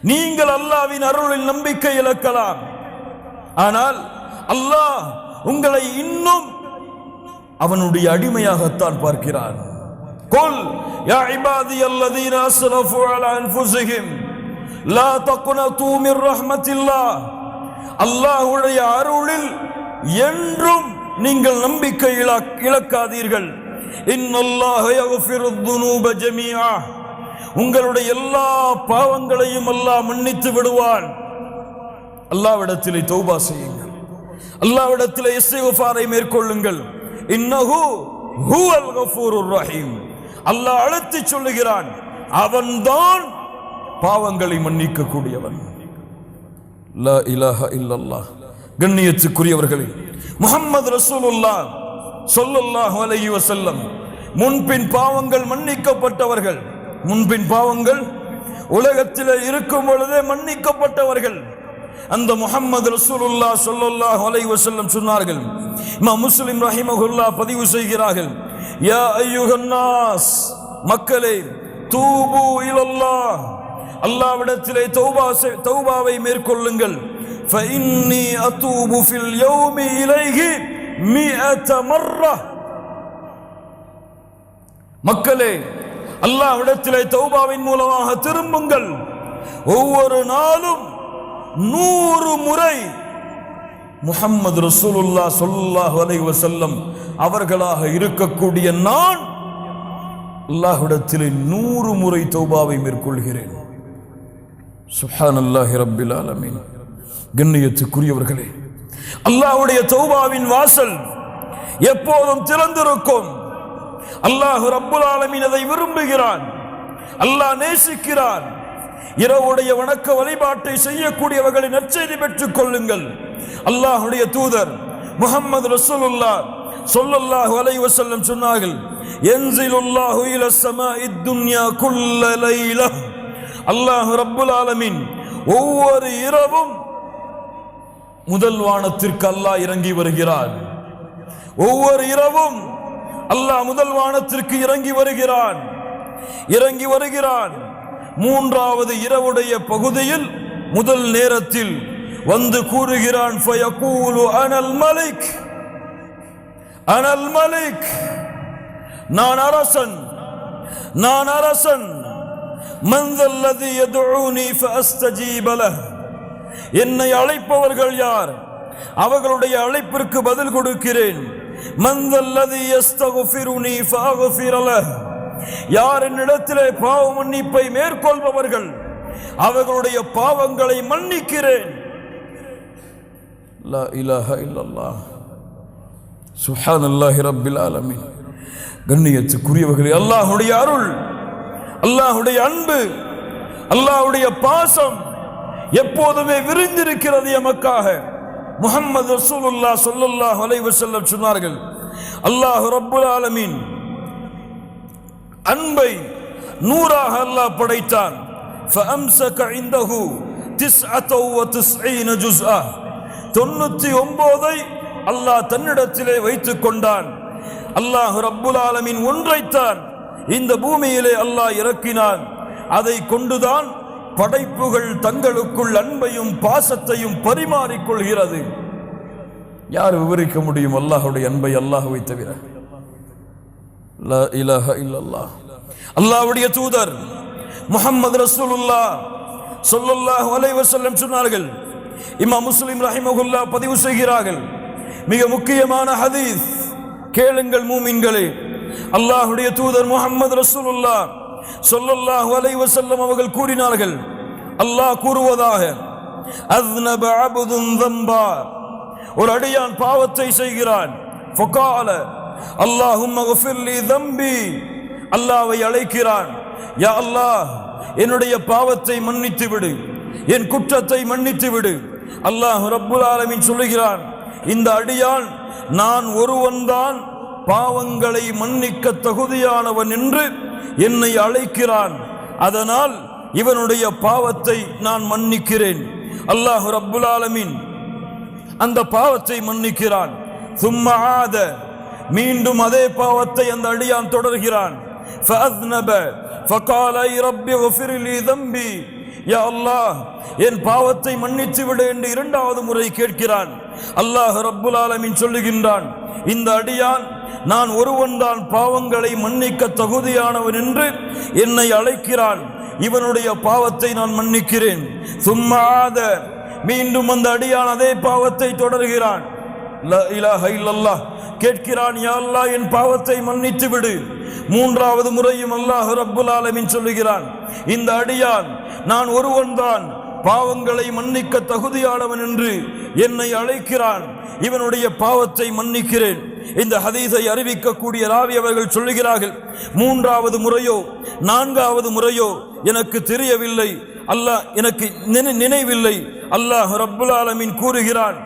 நீங்கள் அல்லாஹ்வின் அருளில் நம்பிக்கை இழக்கலாம், ஆனால் அல்லாஹ் உங்களை இன்னும் அவனுடைய அடிமையாகத்தான் பார்க்கிறான். குல் யா இபாதியல்லதீன அஸ்ரஃபு அலா அன்ஃபுஸிஹிம் லா தக்னது மிர் ரஹ்மத்தில்லாஹ். அல்லாஹ்வுடைய அருளில் என்றும் நீங்கள் நம்பிக்கை இழக்காதீர்கள். இன்னல்லாஹ யக்ஃபிரு ذுனூப ஜமீஆ. உங்களுடைய எல்லா பாவங்களையும் அல்லாஹ் மன்னித்து விடுவான். அல்லாஹ்விடத்திலே தௌபா செய்யுங்கள், அல்லாஹ்விடத்திலே இஸ்திக்ஃபாரை மேற்கொள்ளுங்கள். இன்னஹு ஹுவல் கஃபூருர் ரஹீம். அல்லாஹ் அழைத்து சொல்லுகிறான், அவன்தான் பாவங்களை மன்னிக்க கூடியவன். லா இலாஹா இல்லல்லாஹ். கண்ணியத்துக்குரியவர்களே, முஹம்மது ரசூலுல்லாஹ் ஸல்லல்லாஹு அலைஹி வஸல்லம் முன்பின் பாவங்கள் மன்னிக்கப்பட்டவர்கள். முன்பின் பாவங்கள் உலகத்தில் இருக்கும் பொழுதே மன்னிக்கப்பட்டவர்கள். அந்த முஹம்மது ரசூலுல்லாஹ் ஸல்லல்லாஹு அலைஹி வஸல்லம் சொன்னார்கள், இமாம் முஸ்லிம் ரஹிமஹுல்லாஹ் பதிவு செய்கிறார்கள், யா அய்யுஹன் நாஸ், மக்களே, தூபு இலல்லாஹ், அல்லாஹ்விடத்திலே தௌபாவை மேற்கொள்ளுங்கள். ஃபஇன்னி அதூபு ஃபில் யௌமி இலைஹி 100 மர்ரா. மக்களே, அல்லாஹ்விடத்திலே தௌபாவின் மூலமாக திரும்புங்கள். ஒவ்வொரு நாளும் 100 முறை முஹம்மது ரசூலுல்லாஹ் ஸல்லல்லாஹு அலைஹி வஸல்லம் அவர்களாக இருக்கக்கூடிய நான் அல்லாஹ்விடத்திலே 100 முறை தௌபாவை மேற்கொள்கிறேன். சுப்ஹானல்லாஹி ரப்பில் ஆலமீன். கண்ணியத்துக்குரியவர்களே, அல்லாஹ்வுடைய தௌபாவின் வாசல் எப்போதும் திறந்திருக்கும். அல்லாஹ் ரப்புல் ஆலமீன் அதை விரும்புகிறான், அல்லாஹ் நேசிக்கிறான். இரவுடைய வணக்க வழிபாட்டை செய்யக்கூடியவர்களை நற்செய்தி பெற்றுக் கொள்ளுங்கள். அல்லாஹ்வுடைய தூதர் முஹம்மது ரசூலுல்லாஹ் ஸல்லல்லாஹு அலைஹி வஸல்லம் சொன்னார்கள், யன்ஸிலுல்லாஹு இலஸ் ஸமாஇத் துன்யா குல்ல லைலா. அல்லாஹ் ரப்புல் ஆலமீன் ஒவ்வொரு இரவும் முதல் வானத்திற்கு அல்லாஹ் இறங்கி வருகிறான். ஒவ்வொரு இரவும் அல்லாஹ் முதல் வானத்திற்கு இறங்கி வருகிறான். மூன்றாவது இரவுடைய பகுதியில் முதல் நேரத்தில் வந்து கூறுகிறான், ஃபயகூலு அனல் மலிக், அனல் மலிக், நான் அரசன். மன் தல்லதி யதுஊனி ஃபஅஸ்தஜீப லஹ், என்னை அழைப்பவர்கள் யார்? அவர்களுடைய அழைப்பிற்கு பதில் கொடுக்கிறேன். மன் தல்லதி யஸ்தக்ஃபிருனி ஃபஅக்ஃபிர லஹ், யார் என்னிடத்திலே பாவ மன்னிப்பை மேற்கொள்பவர்கள் அவர்களுடைய பாவங்களை மன்னிக்கிறேன். லா இலாஹ இல்லல்லாஹ். சுப்ஹானல்லாஹி ரப்பில் ஆலமீன். கண்ணியத்துக்குரியவர்களே, அல்லாஹ்வுடைய அருள், அல்லாஹ்வுடைய அன்பு, அல்லாஹ்வுடைய பாசம் எப்போதுமே விரிந்திருக்கிறது எமக்காக. முஹம்மது ரசூலுல்லாஹ் ஸல்லல்லாஹு அலைஹி வஸல்லம் சொன்னார்கள், அல்லாஹ் ரப்புல் ஆலமீன் அன்பை 100ஆக அல்லாஹ் படைத்தான். ஃபஅம்ஸக இன்தஹு 99 ஜுஸ்ஆ, 99ஐ அல்லாஹ் தன்னிடத்திலே வைத்துக் கொண்டான். அல்லாஹ் ரப்புல் ஆலமீன் ஒன்றைத்தான் இந்த பூமியிலே அல்லாஹ் இறக்கினான். அதை கொண்டுதான் படைப்புகள் தங்களுக்குள் அன்பையும் பாசத்தையும் பரிமாறிக்கொள்கிறது. யார் விவரிக்க முடியும் அல்லாஹ்வுடைய அன்பை அல்லாஹ்வை தவிர? லா இலாஹ இல்லல்லாஹ். அல்லாஹ்வுடைய தூதர் முஹம்மது ரசூலுல்லாஹ் ஸல்லல்லாஹு அலைஹி வஸல்லம் சொன்னார்கள், இமாம் முஸ்லிம் ரஹிமஹுல்லாஹ் பதிவு செய்கிறார்கள், மிக முக்கியமான ஹதீஸ், கேளுங்கள் மூமின்களே. அல்லாஹ்வுடைய தூதர் முஹம்மது ரசூலுல்லாஹ் ஸல்லல்லாஹு அலைஹி வஸல்லம் அவர்கள் கூறினார்கள், அல்லாஹ் கூறுவதாக, அஸ்னப அப்துன் ذنبا, ஒரு அடியான் பாவத்தை செய்கிறான். ஃபகால அல்லாஹும்ம கஃபிர் லி ذنبي, அல்லாஹ்வை அழைக்கிறான், யா அல்லாஹ் என்னுடைய பாவத்தை மன்னித்து விடு, என் குற்றத்தை மன்னித்து விடு. அல்லாஹ் ரப்புல் ஆலமீன் சொல்லுகிறான், இந்த அடியான் நான் ஒருவன்தான் பாவங்களை மன்னிக்க தகுதியானவன் என்று என்னை அழைக்கிறான், அதனால் இவனுடைய பாவத்தை நான் மன்னிக்கிறேன். அல்லாஹ் ரப்புல் ஆலமீன் அந்த பாவத்தை மன்னிக்கிறான். சும்ம ஆத, மீண்டும் அதே பாவத்தை அந்த அடியான் தொடர்கிறான். ஃபஅஸ்னப ஃபகால ரப்பி கஃபிர் லி ذنبي, யா அல்லாஹ் என் பாவத்தை மன்னித்து விடு என்று இரண்டாவது முறை கேட்கிறான். அல்லாஹ் ரப்புல் ஆலமீன் சொல்லுகின்றான், இந்த அடியான் நான் ஒருவன்தான் பாவங்களை மன்னிக்க தகுதியானவன் என்று என்னை அழைக்கிறான், இவனுடைய பாவத்தை நான் மன்னிக்கிறேன். சும்மா ஆத, மீண்டும் அந்த அடியான் அதே பாவத்தை தொடர்கிறான். லா இலாஹ இல்லல்லாஹ், கேட்கிறான், யா அல்லாஹ் என் பாவத்தை மன்னித்து விடு. மூன்றாவது முறையும் அல்லாஹ் ரப்புல் ஆலமீன் சொல்லுகிறான், இந்த அடியான் நான் ஒருவன்தான் பாவங்களை மன்னிக்க தகுதியானவன் என்று என்னை அழைக்கிறான், இவனுடைய பாவத்தை மன்னிக்கிறேன். இந்த ஹதீஸை அறிவிக்கக்கூடிய ராவி அவர்கள் சொல்லுகிறார்கள், மூன்றாவது முறையோ நான்காவது முறையோ எனக்கு தெரியவில்லை, அல்லாஹ் எனக்கு நினைவில்லை. அல்லாஹ் ரப்புல் ஆலமீன் கூறுகிறான்,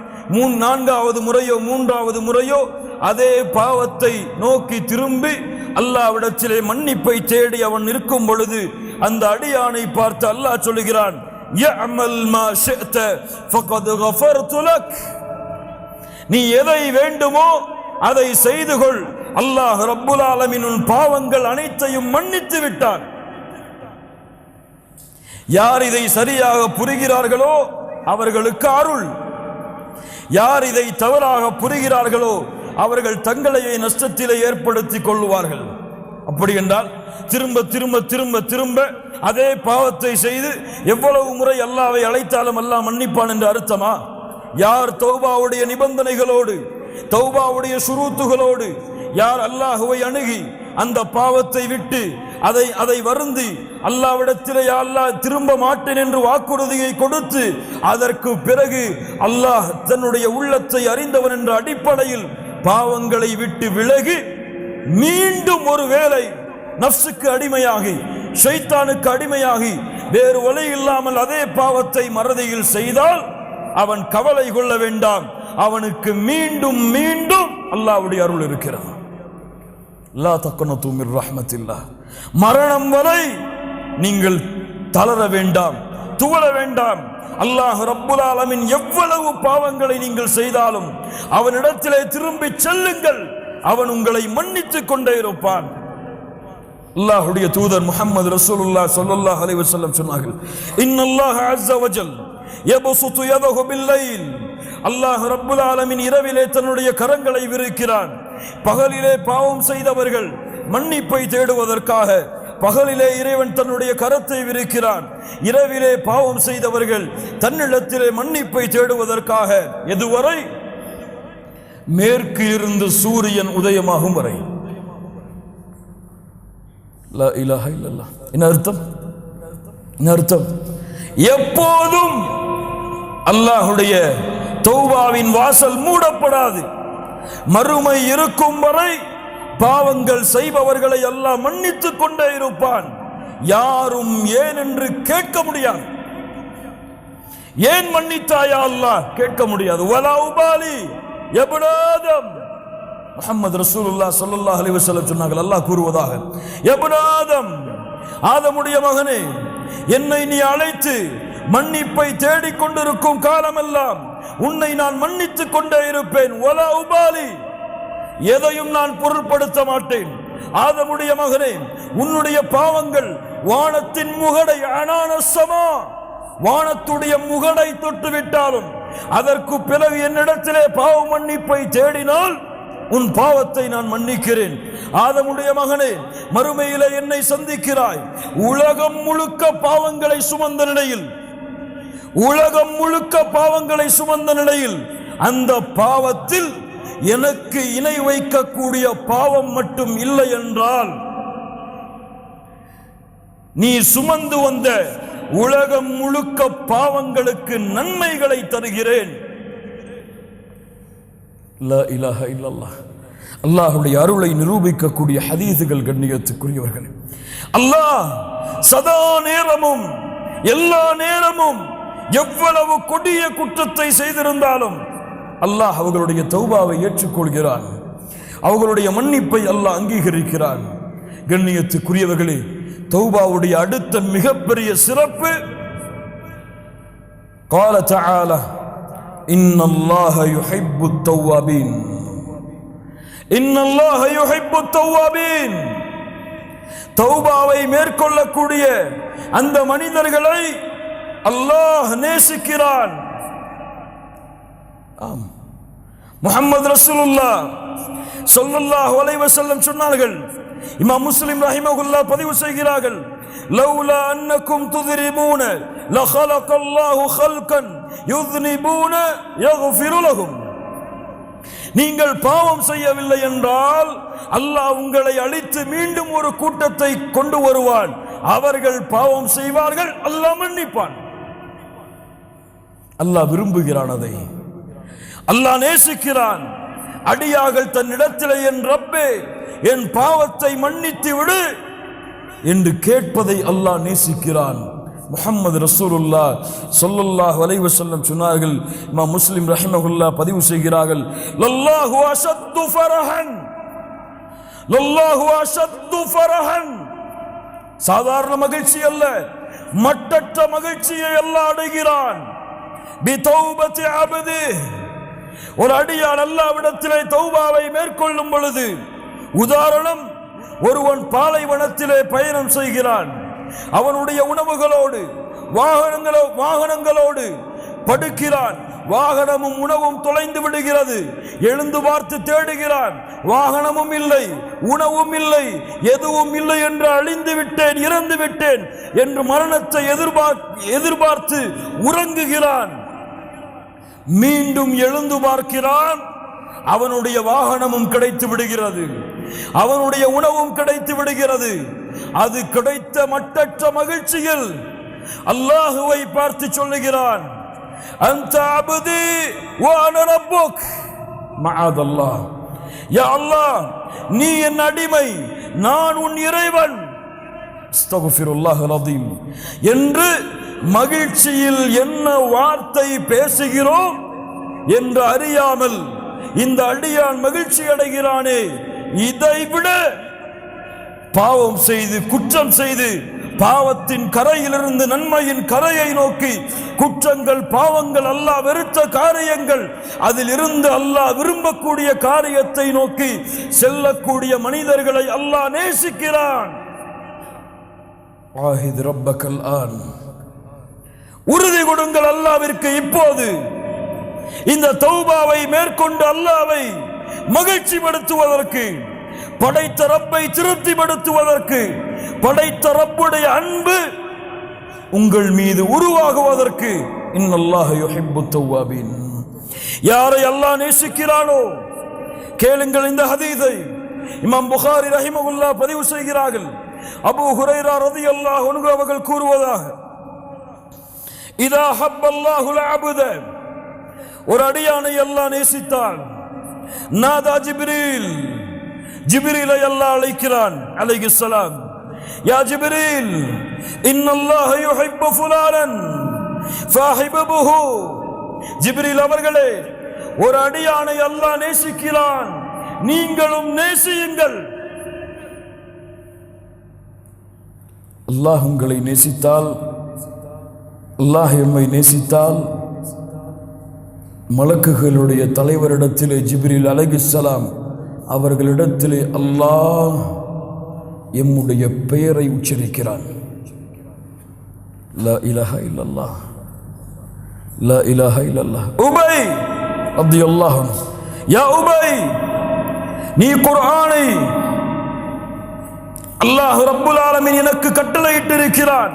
நான்காவது முறையோ மூன்றாவது முறையோ அதே பாவத்தை நோக்கி திரும்பி அல்லாஹ்விடத்திலே மன்னிப்பை தேடி அவன் இருக்கும் பொழுது அந்த அடியானை பார்த்து அல்லாஹ் சொல்லுகிறான், யஅமல் மா ஷிஅத ஃபகத் கஃபர்து லக், நீ எதை வேண்டுமோ அதை செய்து கொள், அல்லாஹ் ரப்புல் ஆலமீன் உன் பாவங்கள் அனைத்தையும் மன்னித்து விட்டான். யார் இதை சரியாக புரிகிறார்களோ அவர்களுக்கு அருள், யார் இதை தவறாக புரிகிறார்களோ அவர்கள் தங்களையே நஷ்டத்திலே ஏற்படுத்திக் கொள்வார்கள். அப்படி என்றால் திரும்ப திரும்ப திரும்ப திரும்ப அதே பாவத்தை செய்து எவ்வளவு முறை அல்லாஹ்வை அழைத்தாலும் அல்லாஹ் மன்னிப்பான் என்று அர்த்தமா? யார் தௌபாவுடைய நிபந்தனைகளோடு, தௌபாவுடைய ஷுரூத்துகளோடு யார் அல்லாஹுவை அணுகி அந்த பாவத்தை விட்டு அதை வருந்தி அல்லாஹ்விடத்திலே யா அல்லாஹ் திரும்ப மாட்டேன் என்று வாக்குறுதியை கொடுத்து அதற்கு பிறகு அல்லாஹ் தன்னுடைய உள்ளத்தை அறிந்தவன் என்ற அடிப்படையில் பாவங்களை விட்டு விலகி மீண்டும் ஒரு வேளை நஃப்ஸுக்கு அடிமையாகி ஷைத்தானுக்கு அடிமையாகி வேறு வழி இல்லாமல் அதே பாவத்தை மறதியில் செய்தால் அவன் கவலை கொள்ள வேண்டாம், அவனுக்கு மீண்டும் மீண்டும் அல்லாஹ்வுடைய அருள் இருக்கிறது. லா தக்னது மிர் ரஹ்மத்தில்லாஹ். மரணம் வரை நீங்கள் தளர வேண்டாம், துவள வேண்டாம். அல்லாஹ் ரப்புல் ஆலமீன் எவ்வளவு பாவங்களை நீங்கள் செய்தாலும் அவனிடத்திலே திரும்பி செல்லுங்கள், அவன் உங்களை மன்னித்துக் கொண்டே இருப்பான். அல்லாஹ்வுடைய தூதர் முஹம்மது ரசூலுல்லாஹ் ஸல்லல்லாஹு அலைஹி வஸல்லம் சொன்னார்கள், இன்னல்லாஹ அஸ்ஸ வஜல் யப்சுது யதஹு பில்லைல். அல்லாஹ் ரப்புல் ஆலமீன் இரவிலே தன்னுடைய கரங்களை விரிக்கிறான். பகலிலே பாவம் செய்தவர்கள் மன்னிப்பை தேடுவதற்காக பகலிலே இறைவன் தன்னுடைய கரத்தை விரிக்கிறான். இரவிலே பாவம் செய்தவர்கள் தன்னிடத்திலே மன்னிப்பை தேடுவதற்காக எதுவரை? மேற்கு இருந்து சூரியன் உதயமாகும் வரை. லா இலாஹ இல்லல்லாஹ். என்ன அர்த்தம்? எப்போதும் அல்லாஹ்வுடைய தௌபாவின் வாசல் மூடப்படாது. மறுமை இருக்கும் வரை பாவங்கள் செய்பவர்களை அல்லாஹ் மன்னித்துக் கொண்டே இருப்பான். யாரும் ஏன் என்று கேட்க முடியாது. ஏன் மன்னித்தாயா அல்லாஹ் கேட்க முடியாது. வலா உபாலி இப்னு ஆதம். முஹம்மது ரசூலுல்லாஹ் ஸல்லல்லாஹு அலைஹி வஸல்லம் சொன்னார்கள், அல்லாஹ் கூறுவதாக, இப்னு ஆதம், ஆதமுடைய மகனே, என்னை நீ அழைத்து மன்னிப்பை தேடிக்கொண்டிருக்கும் காலமெல்லாம் உன்னை நான் மன்னித்துக் கொண்டே இருப்பேன். வலா உபாலி, எதையும் நான் பொருட்படுத்த மாட்டேன். ஆதமுடைய மகனே, உன்னுடைய பாவங்கள் வானத்தின் முகடை அனானசமா, வானத்துடைய முகடை தொட்டுவிட்டாலும் அதற்கு பிறகு என்னிடத்திலே பாவ மன்னிப்பை தேடினால் உன் பாவத்தை நான் மன்னிக்கிறேன். ஆதமுடைய மகனே, மறுமையிலே என்னை சந்திக்கிறாய். உலகம் முழுக்க பாவங்களை சுமந்த நிலையில், உலகம் முழுக்க பாவங்களை சுமந்த நிலையில் அந்த பாவத்தில் எனக்கு இணை வைக்கக்கூடிய பாவம் மட்டும் இல்லை என்றால் நீ சுமந்து வந்த உலகம் முழுக்க பாவங்களுக்கு நன்மைகளை தருகிறேன். லா இலாஹ இல்லல்லாஹ். அல்லாஹ்வுடைய அருளை நிரூபிக்கக்கூடிய ஹதீஸுகள் கண்ணியத்துக்குரியவர்கள். அல்லாஹ் சதா நேரமும் எல்லா நேரமும் எவ்வளவு கொடிய குற்றத்தை செய்திருந்தாலும் அல்லாஹ் அவர்களுடைய தௌபாவை ஏற்றுக்கொள்கிறான். அவர்களுடைய மன்னிப்பை அல்லாஹ் அங்கீகரிக்கிறான். கண்ணியத்துக்குரியவர்களே, தௌபாவுடைய அடுத்த மிகப்பெரிய சிறப்பு, قال تعالى إن الله يحب التوابين. إن الله يحب التوابين. தௌபாவை மேற்கொள்ளக்கூடிய அந்த மனிதர்களை அல்லாஹ் நேசிக்கிறான். ஆம், முஹம்மது ரசூலுல்லாஹ் ஸல்லல்லாஹு அலைஹி வஸல்லம் சொன்னார்கள், இமாம் முஸ்லிம் ரஹிமஹுல்லாஹ் பதிவு செய்கிறார்கள், லௌலா அன்னக்கும் துذنبون لخلق الله خلقا يذنبون يغفر لهم. நீங்கள் பாவம் செய்யவில்லை என்றால் அல்லாஹ் உங்களை அழித்து மீண்டும் ஒரு கூட்டத்தை கொண்டு வருவான். அவர்கள் பாவம் செய்வார்கள், அல்லாஹ் மன்னிப்பான். அல்லாஹ் விரும்புகிறான், அதை அல்லாஹ் நேசிக்கிறான். அடியார்கள் தன்னிடத்திலே என் ரப்பே என் பாவத்தை மன்னித்து விடு என்று கேட்பதை அல்லாஹ் நேசிக்கிறான். முஹம்மது ரசூலுல்லாஹ் ஸல்லல்லாஹு அலைஹி வஸல்லம் சொன்னார்கள், இமாம் முஸ்லிம் ரஹிமஹுல்லாஹ் பதிவு செய்கிறார்கள், லல்லாஹு அஷத்து ஃபரஹன், லல்லாஹு அஷத்து ஃபரஹன். சாதாரண மகிழ்ச்சி அல்ல, மட்டற்ற மகிழ்ச்சியை அல்லாஹ் அடைகிறான். பிதௌபத்தி அப்தி, ஒரு அடியான் அல்லாஹ்விடத்திலே தௌபாவை மேற்கொள்ளும் பொழுது, உதாரணம், ஒருவன் பாலைவனத்திலே பயணம் செய்கிறான். அவனுடைய உணவுகளோடு வாகனங்களோடு படுக்கிறான். வாகனமும் உணவும் தொலைந்து விடுகிறது. எழுந்து பார்த்து தேடுகிறான், வாகனமும் இல்லை, உணவும் இல்லை, எதுவும் இல்லை என்று அழிந்து விட்டேன், இறந்து விட்டேன் என்று மரணத்தை எதிர்பார்த்து உறங்குகிறான். மீண்டும் எழுந்து பார்க்கிறான், அவனுடைய வாகனமும் கிடைத்து விடுகிறது, அவனுடைய உணவும் கிடைத்து விடுகிறது. அது கிடைத்த மட்டற்ற மகிழ்ச்சியில் அல்லாஹுவை பார்த்து சொல்லுகிறான், அன்த அப்தி வ அன ரப்புக், மஅதல்லாஹ், யா அல்லாஹ் நீ என் அடிமை, நான் உன் இறைவன், அஸ்தக்ஃபிருல்லாஹல் அஸீம் என்று மகிழ்ச்சியில் என்ன வார்த்தை பேசுகிறோம் என்று அறியாமல் இந்த அடியான் மகிழ்ச்சி அடைகிறானே, இதைவிட பாவம் செய்து குற்றம் செய்து பாவத்தின் கரையிலிருந்து நன்மையின் கரையை நோக்கி, குற்றங்கள் பாவங்கள் அல்லாஹ் வெறுத்த காரியங்கள், அதில் இருந்து அல்லாஹ் விரும்பக்கூடிய காரியத்தை நோக்கி செல்லக்கூடிய மனிதர்களை அல்லாஹ் நேசிக்கிறான். ஆஹித் ரப்பக்கல் ஆன், உறுதி கொடுங்கள் அல்லாஹ்விற்கு இப்போது. இந்த தௌபாவை மேற்கொண்டு அல்லாஹ்வை மகிழ்ச்சிப்படுத்துவதற்கு, படைத்த ரப்பை திருப்திப்படுத்துவதற்கு, படைத்த ரப்புடைய அன்பு உங்கள் மீது உருவாகுவதற்கு, இன்னல்லாஹ யுஹிப்புத் தவ்வாபீன், யாரை அல்லாஹ் நேசிக்கிறானோ கேளுங்கள். இந்த ஹதீஸை இமாம் புகாரி ரஹிமஹுல்லாஹ் பதிவு செய்கிறார்கள். அபூ ஹுரைரா ரலியல்லாஹு அன்ஹு அவர்கள் கூறுவதாக, இதா ஹப்பல்லாஹுல் அப்த, ஒரு அடியானை அல்லாஹ் நேசித்தான், நாதா ஜிப்ரீல், ஜிப்ரீலை அல்லாஹ் அழைக்கிறான் அலைஹிஸ்ஸலாம், யா ஜிப்ரீல் இன்னல்லாஹ யுஹிப்பு ஃபுலானன் ஃபஹிபுஹு, ஜிப்ரீல் அவர்களே ஒரு அடியானை அல்லாஹ் நேசிக்கிறான், நீங்களும் நேசியுங்கள். அல்லாஹ் உங்களை நேசித்தால், அல்லாஹ் எம்மை நேசித்தால், மலக்குகளுடைய தலைவரிடத்திலே ஜிப்ரீல் அலைஹிஸ்ஸலாம் அவர்களிடத்திலே அல்லாஹ் எம்முடைய பெயரை உச்சரிக்கிறான். லா இலாஹா இல்லல்லாஹ், லா இலாஹா இல்லல்லாஹ். உபை ரலியல்லாஹு அன்ஹு, யா உபை, நீ குர்ஆனை அல்லாஹ் ரப்புல் ஆலமீன் எனக்கு கட்டளையிட்டு இருக்கிறான்,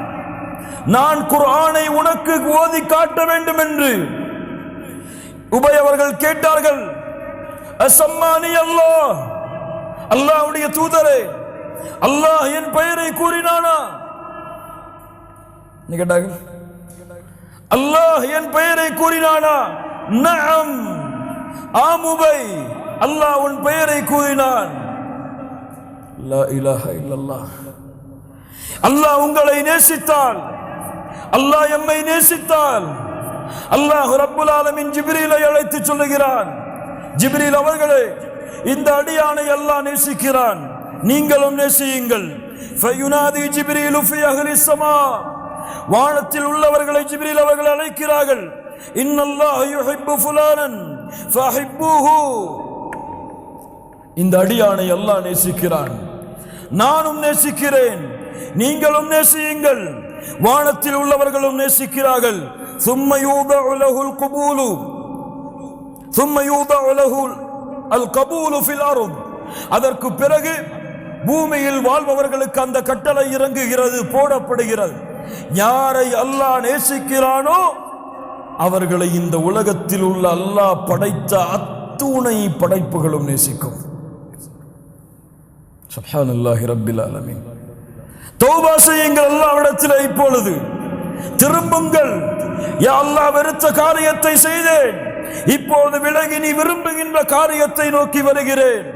நான் குர்ஆனை உனக்கு ஓதி காட்ட வேண்டும் என்று உபை அவர்கள் கேட்டார்கள். அசம்மானி அல்லாஹ், அல்லாஹ்வுடைய தூதரே அல்லாஹ் என் பெயரை கூறினானா? கேட்டார்கள், அல்லாஹ் என் பெயரை கூறினானா? நஅம், ஆம் உபை, அல்லாஹ் உன் பெயரை கூறினான். லா இலாஹா இல்லல்லாஹ். அல்லாஹ் உங்களை நேசித்தால், அல்லாஹ் எம்மை நேசித்தால், அல்லாஹ் ரப்புல் ஆலமீன் ஜிப்ரீலை அழைத்து சொல்லுகிறான், ஜிப்ரீல் அவர்களே இந்த அடியானை அல்லாஹ் நேசிக்கிறான், நீங்களும் நேசியுங்கள். ஃபயுனாதி ஜிப்ரீலு ஃபி அஹ்லிஸ் ஸமா, வானத்தில் உள்ளவர்களை ஜிப்ரீல் அவர்கள் அழைக்கிறார்கள், இன்னல்லாஹ யுஹிப்பு ஃபுலானன் ஃபஹிப்புஹு, இந்த அடியானை அல்லாஹ் நேசிக்கிறான், நானும் நேசிக்கிறேன், நீங்களும் நேசியுங்கள். வானத்தில் உள்ளவர்களும் நேசிக்கிறார்கள். ثم يوضع له القبول ثم يوضع له القبول في الارض, அதற்கு பிறகு பூமியில் வாழ்பவர்களுக்கு அந்த கட்டளை இறங்குகிறது, போடப்படுகிறது. யாரை அல்லாஹ் நேசிக்கிறானோ அவர்களை இந்த உலகத்தில் உள்ள அல்லாஹ் படைத்த அத்துணை படைப்புகளும் நேசிக்கும். சுப்ஹானல்லாஹி ரப்பில் ஆலமீன். தௌபா செய்யுங்கள் அல்லாஹ்விடத்தில், இப்பொழுது திரும்புங்கள். யா அல்லாஹ் வெறுத்த காரியத்தை செய்தேன், இப்பொழுது விலகி நீ விரும்புகின்ற காரியத்தை நோக்கி வருகிறேன்.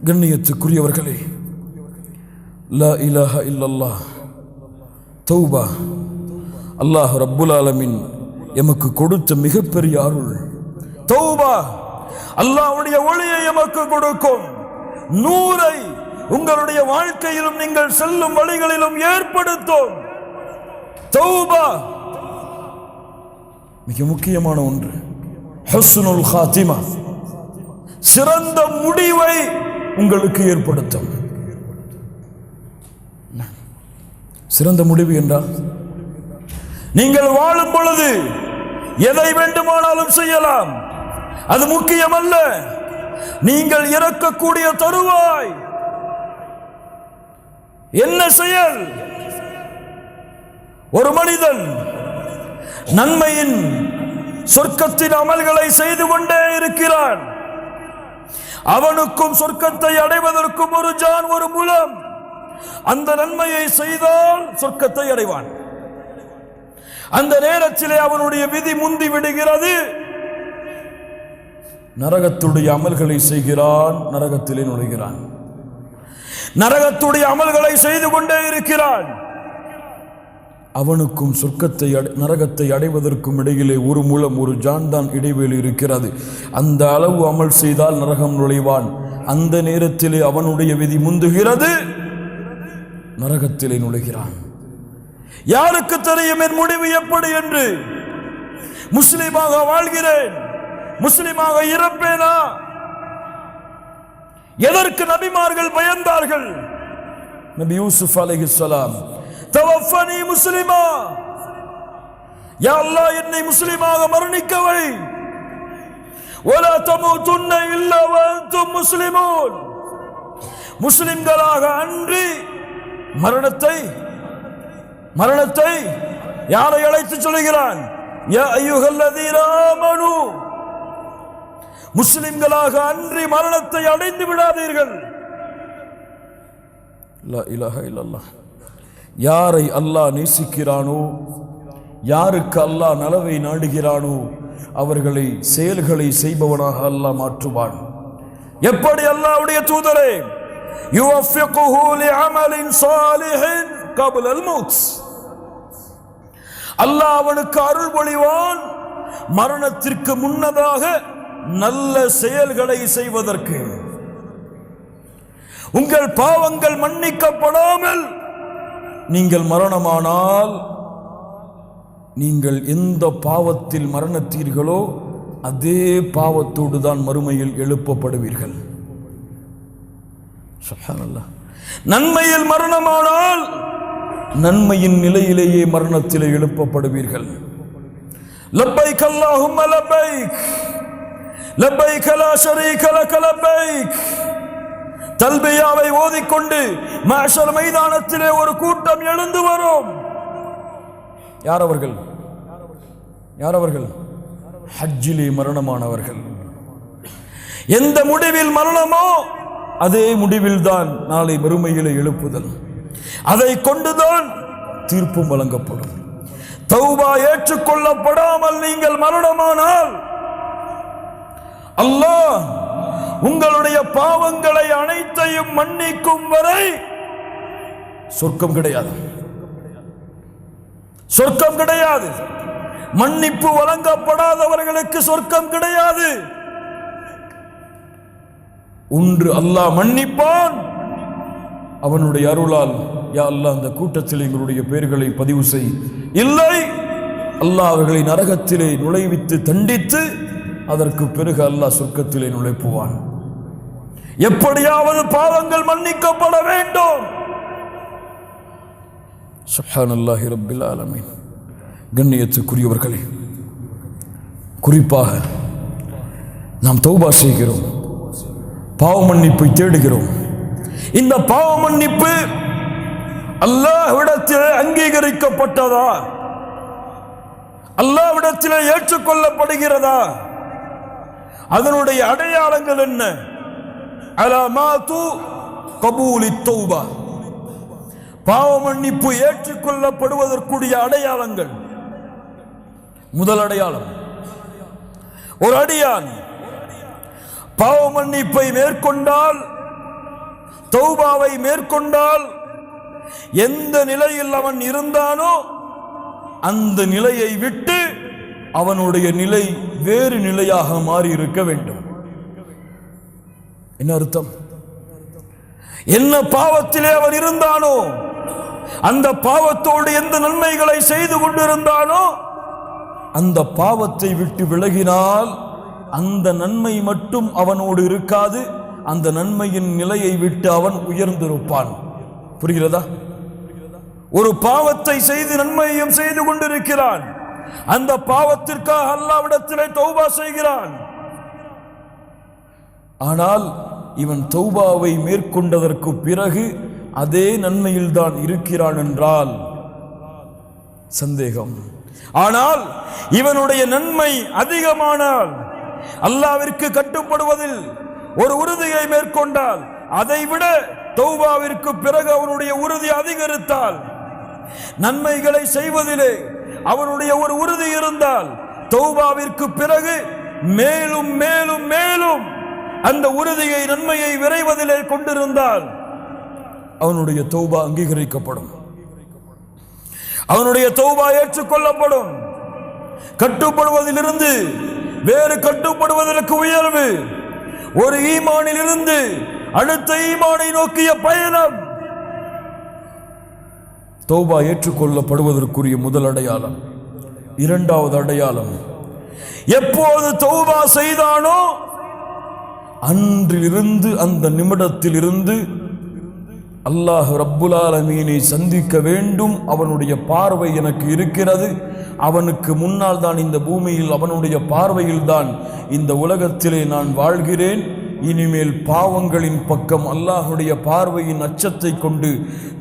கண்ணியத்துக்குரியவர்களே, லா இலாஹா இல்லல்லாஹ், தௌபா அல்லாஹ் ரப்புல் ஆலமீன் எமக்கு கொடுத்த மிகப்பெரிய அருள். தௌபா அல்லாஹ்வுடைய ஒளியை எமக்கு கொடுக்கும். நூரை உங்களுடைய வாழ்க்கையிலும் நீங்கள் செல்லும் வழிகளிலும் ஏற்படுத்தும். தௌபா மிக முக்கியமான ஒன்று. ஹுஸ்னுல் காத்திமா, சிறந்த முடிவை உங்களுக்கு ஏற்படுத்தும். சிறந்த முடிவு என்றால் நீங்கள் வாழும் பொழுது எதை வேண்டுமானாலும் செய்யலாம், அது முக்கியமல்ல. நீங்கள் இறக்கக்கூடிய தருவாய் என்ன செயல்? ஒரு மனிதன் நன்மையின் சொர்க்கத்தின் அமல்களை செய்து கொண்டே இருக்கிறான். அவனுக்கும் சொர்க்கத்தை அடைவதற்கும் ஒரு ஜான், ஒரு முலம். அந்த நன்மையை செய்தால் சொர்க்கத்தை அடைவான். அந்த நேரத்திலே அவனுடைய விதி முந்தி விடுகிறது. நரகத்துடைய அமல்களை செய்கிறான், நரகத்திலே நுழைகிறான். நரகத்துடைய அமல்களை செய்து கொண்டே இருக்கிறான். அவனுக்கும் சொர்க்கத்தை நரகத்தை அடைவதற்கும் இடையிலே ஒரு முலம், ஒரு ஜான் தான் இடைவெளி இருக்கிறது. அந்த அளவு அமல் செய்தால் நரகம் நுழைவான். அந்த நேரத்திலே அவனுடைய விதி முந்துகிறது, நரகத்திலே நுழைகிறான். யாருக்கு தெரியும் என் முடிவு எப்படி என்று? முஸ்லிமாக வாழ்கிறேன், முஸ்லிமாக இறப்பேனா? எதற்கு நபிமார்கள் பயந்தார்கள்? நபி யூசுப் அலைஹிஸ்ஸலாம், தவஃபனி முஸ்லிமா, யா அல்லாஹ் என்னை முஸ்லிமாக மரணிக்க வை. வலா தமூதுன்ன இல்லா வஅன்தும் முஸ்லிமூன், முஸ்லிம்களாக அன்றி மரணத்தை யாரை அழைத்து சொல்கிறான்? யா அய்யுஹல்லதீன ஆமனூ, முஸ்லிம்களாக அன்றி மரணத்தை அடைந்து விடாதீர்கள். லா இலாஹ இல்லல்லாஹ். யாரை அல்லாஹ் நேசிக்கிறானோ, யாருக்கு அல்லாஹ் நலவை நாடுகிறானோ அவர்களை செயல்களை செய்பவனாக அல்லாஹ் மாற்றுவான். எப்படி அல்லாஹ்வுடைய தூதரே, யுவஃபிகுஹு லிஅமலின் ஸாலிஹின் கப்ல அல்-மௌத், அல்லாஹ் அவனுக்கு அருள் பொழிவான் மரணத்திற்கு முன்னதாக நல்ல செயல்களை செய்வதற்கு. உங்கள் பாவங்கள் மன்னிக்கப்படாமல் நீங்கள் மரணமானால், நீங்கள் எந்த பாவத்தில் மரணத்தீர்களோ அதே பாவத்தோடு தான் மறுமையில் எழுப்பப்படுவீர்கள். சுப்ஹானல்லாஹ். நன்மையில் மரணமானால் நன்மையின் நிலையிலேயே மரணத்திலே எழுப்பப்படுவீர்கள். லப்பைக் அல்லாஹும்ம லப்பைக், லப்பைக் லா ஷரீக லக லப்பைக். தல்பியாவை ஓதிக்கொண்டு மஹ்ஷர் மைதானத்திலே ஒரு கூட்டம் எழுந்து வரும். யார் அவர்கள்? ஹஜ்ஜிலே மரணமானவர்கள். எந்த முடிவில் மரணமோ அதே முடிவில் தான் நாளை மறுமையிலே எழுப்புதல். அதை கொண்டுதான் தீர்ப்பும் வழங்கப்படும். தௌபா ஏற்றுக்கொள்ளப்படாமல் நீங்கள் மரணமானால் அல்லாஹ் உங்களுடைய பாவங்களை அனைத்தையும் மன்னிக்கும் வரை சொர்க்கம் கிடையாது. சொர்க்கம் கிடையாது. மன்னிப்பு வழங்கப்படாதவர்களுக்கு சொர்க்கம் கிடையாது. ஒன்று அல்லாஹ் மன்னிப்பான், அவனுடைய அருளால் யா அல்லாஹ் அந்த கூட்டத்தில் எங்களுடைய பெயர்களை பதிவு செய். இல்லை, அல்லாஹ் அவர்களை நரகத்திலே நுழைவித்து தண்டித்து அதற்கு பிறகு அல்லாஹ் சொர்க்கத்திலே நுழைப்புவான். எப்படியாவது பாவங்கள் மன்னிக்கப்பட வேண்டும். சுப்ஹானல்லாஹி ரப்பில் ஆலமீன். கண்ணியத்துக்குரியவர்களே, குறிப்பாக நாம் தௌபா செய்கிறோம், பாவ மன்னிப்பை தேடுகிறோம். இந்த பாவ மன்னிப்பு அல்லாஹ்விடத்திலே அங்கீகரிக்கப்பட்டதா? அல்லாஹ்விடத்திலே ஏற்றுக்கொள்ளப்படுகிறதா? அதனுடைய அடையாளங்கள் என்ன? அலாமாத்து கபூலி தௌபா, பாவ மன்னிப்பு ஏற்றுக்கொள்ளப்படுவதற்குரிய அடையாளங்கள். முதல் அடையாளம், ஒரு அடியான் பாவ மன்னிப்பை மேற்கொண்டால், தௌபாவை மேற்கொண்டால், எந்த நிலையில் அவன் இருந்தானோ அந்த நிலையை விட்டு அவனுடைய நிலை வேறு நிலையாக மாறி இருக்க வேண்டும். என்ன அர்த்தம்? என்ன பாவத்திலே அவன் இருந்தானோ, அந்த பாவத்தோடு எந்த நன்மைகளை செய்து கொண்டிருந்தானோ அந்த பாவத்தை விட்டு விலகினால் அந்த நன்மை மட்டும் அவனோடு இருக்காது, அந்த நன்மையின் நிலையை விட்டு அவன் உயர்ந்திருப்பான். புரிகிறதா? ஒரு பாவத்தை செய்து நன்மையையும் செய்து கொண்டிருக்கிறான். அந்த பாவத்திற்காக அல்லாஹ்விடத்திலே தௌபா செய்கிறான். ஆனால் இவன் தௌபாவை மேற்கொண்டதற்கு பிறகு அதே நன்மையில் தான் இருக்கிறான் என்றால் சந்தேகம். ஆனால் இவனுடைய நன்மை அதிகமானால், அல்லாஹ்விற்கு கட்டுப்படுவதில் ஒரு உறுதியை மேற்கொண்டால், அதைவிட தௌபாவிற்கு பிறகு அவனுடைய உறுதி அதிகரித்தால், நன்மைகளை செய்வதிலே அவனுடைய ஒரு உறுதி இருந்தால், தௌபாவிற்கு பிறகு மேலும் மேலும் மேலும் அந்த உறுதியை நன்மையை விரைவதிலே கொண்டிருந்தால் அவனுடைய தௌபா அங்கீகரிக்கப்படும், அவனுடைய தௌபா ஏற்றுக்கொள்ளப்படும். கட்டுப்படுவதிலிருந்து வேறு கட்டுப்படுவதற்கு உயர்வு, ஒரு ஈமானில் இருந்து அடுத்த ஈமானை நோக்கிய பயணம், தௌபா ஏற்றுக்கொள்ளப்படுவதற்குரிய முதல் அடையாளம். இரண்டாவது அடையாளம், எப்போது தௌபா செய்தானோ அன்றிலிருந்து அந்த நிமிடத்தில் இருந்து அல்லாஹ் ரப்புல் ஆலமீனை சந்திக்க வேண்டும், அவனுடைய பார்வை எனக்கு இருக்கிறது, அவனுக்கு முன்னால் தான் இந்த பூமியில், அவனுடைய பார்வையில் தான் இந்த உலகத்திலே நான் வாழ்கிறேன், இனிமேல் பாவங்களின் பக்கம் அல்லாஹுடைய பார்வையின் அச்சத்தை கொண்டு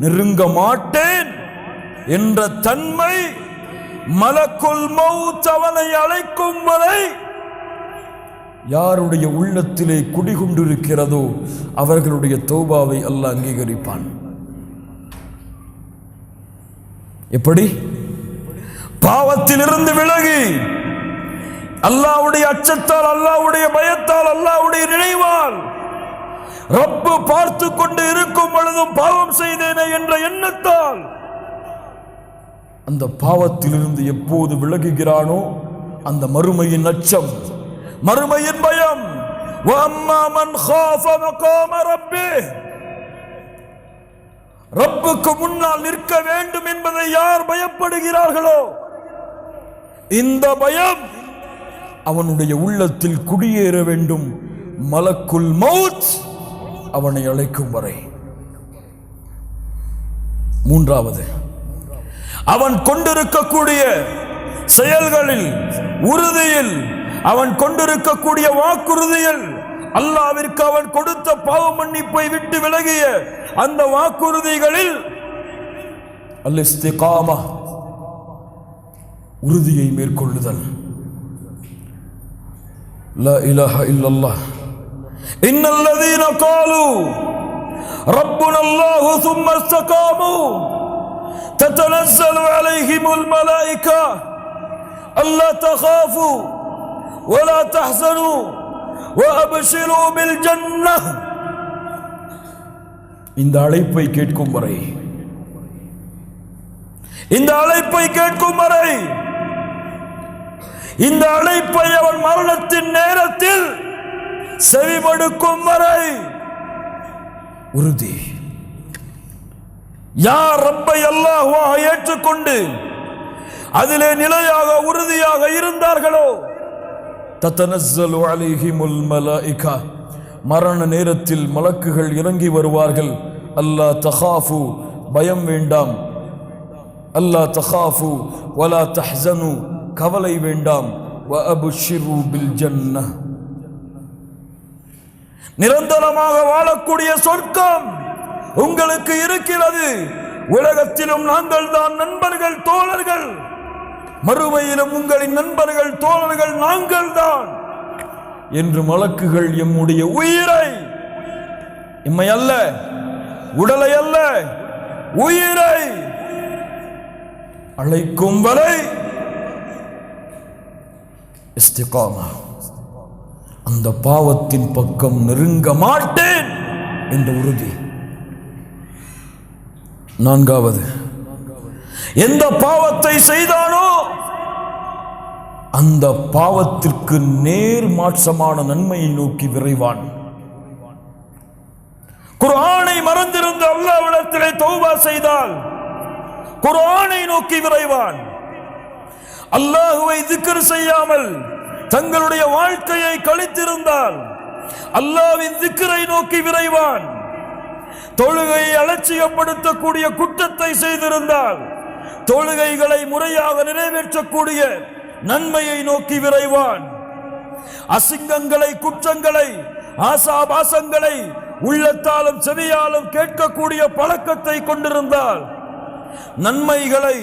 நெருங்க மாட்டேன் என்ற தன்மை மலக்குல் மௌத் அவனை அழைக்கும் வரை யாருடைய உள்ளத்திலே குடிகொண்டிருக்கிறதோ அவர்களுடைய தௌபாவை அல்லாஹ் அங்கீகரிப்பான். எப்படி? பாவத்திலிருந்து விலகி அல்லாஹ்வுடைய அச்சத்தால், அல்லாஹ்வுடைய பயத்தால், அல்லாஹ்வுடைய நினைவால், ரப்பு பார்த்து கொண்டு இருக்கும் பொழுதும் பாவம் செய்தேனே என்ற எண்ணத்தால் அந்த பாவத்திலிருந்து எப்போது விலகுகிறானோ அந்த மறுமையின் அச்சம், மறுமையின் பயம், ரப்புக்கு முன்னால் நிற்க வேண்டும் என்பதை யார் பயப்படுகிறார்களோ இந்த பயம் அவனுடைய உள்ளத்தில் குடியேற வேண்டும், மலக்குல் மௌத் அவனை அழைக்கும் வரை. மூன்றாவது, அவன் கொண்டிருக்கக்கூடிய செயல்களில், உறுதியில், அவன் கொண்டிருக்கக்கூடிய வாக்குறுதியில், அல்லாஹ்விற்கு அவன் கொடுத்த பாவ மன்னிப்பை விட்டு விலகிய அந்த வாக்குறுதிகளில் அல்-இஸ்திகாமா, உறுதியை மேற்கொள்ளுதல். லா இலாஹ இல்லல்லாஹ் இன்னல்லதீன காலு ரப்புனல்லாஹு ஸும்ம இஸ்தகாமு ததனஸ்ஸலு அலைஹிமுல் மலாயிகா அல்லா தகாஃபு வலா தஹ்ஸனு வஅப்ஷிரு பில் ஜன்னஹ். இந்த அழைப்பை கேட்கும் வரை, இந்த அழைப்பை கேட்கும் வரை, இந்த அழைப்பை அவன் மரணத்தின் நேரத்தில் செவிமடுக்கும் வரை உறுதி. யார் ரப்பை அல்லாஹ்வாக ஏற்றுக்கொண்டு அதிலே நிலையாக உறுதியாக இருந்தார்களோ தத்தனஸ்ஸலு அலைஹிமுல் மலாயிகா, மரண நேரத்தில் மலக்குகள் இறங்கி வருவார்கள். அல்லா தகாஃபு, பயம் வேண்டாம், அல்லா தகாஃபு வலா தஹ்ஸனு, கவலை வேண்டாம், வஅப்ஷிரு பில் ஜன்னஹ், நிரந்தரமாக வாழக்கூடிய சொர்க்கம் உங்களுக்கு இருக்கிறது. உலகத்திலும் நாங்கள் தான் நண்பர்கள், தோழர்கள், மறுமையிலும் உங்களின் நண்பர்கள், தோழர்கள் நாங்கள் தான் என்று மலக்குகள் எம்முடைய உயிரை, எம்மை அல்ல, உடலை அல்ல, உயிரை அழைக்கும் வரை இஸ்திகாமா, அந்த பாவத்தின் பக்கம் நெருங்க மாட்டேன் என்ற உறுதி. நான்காவது, எந்த பாவத்தை செய்தானோ அந்த பாவத்திற்கு நேர் மாற்றமான நன்மையை நோக்கி விரைவான். குர்ஆனை மறந்திருந்த அல்லாஹ்விடத்திலே தௌபா செய்தால் குர்ஆனை நோக்கி விரைவான். அல்லாஹ்வை திக்ர் செய்யாமல் தங்களுடைய வாழ்க்கையை கழித்திருந்தால் அல்லாஹ்வின் திக்ரை நோக்கி விரைவான். தொழுகையை அலட்சியப்படுத்தக்கூடிய குற்றத்தை செய்திருந்தால் தொழுகைகளை முறையாக நிறைவேற்றக்கூடிய நன்மையை நோக்கி விரைவான். அசிங்கங்களை, குற்றங்களை, ஆசாபாசங்களை உள்ளத்தாலும் செவியாலும் கேட்கக்கூடிய பழக்கத்தை கொண்டிருந்தால் நன்மைகளை,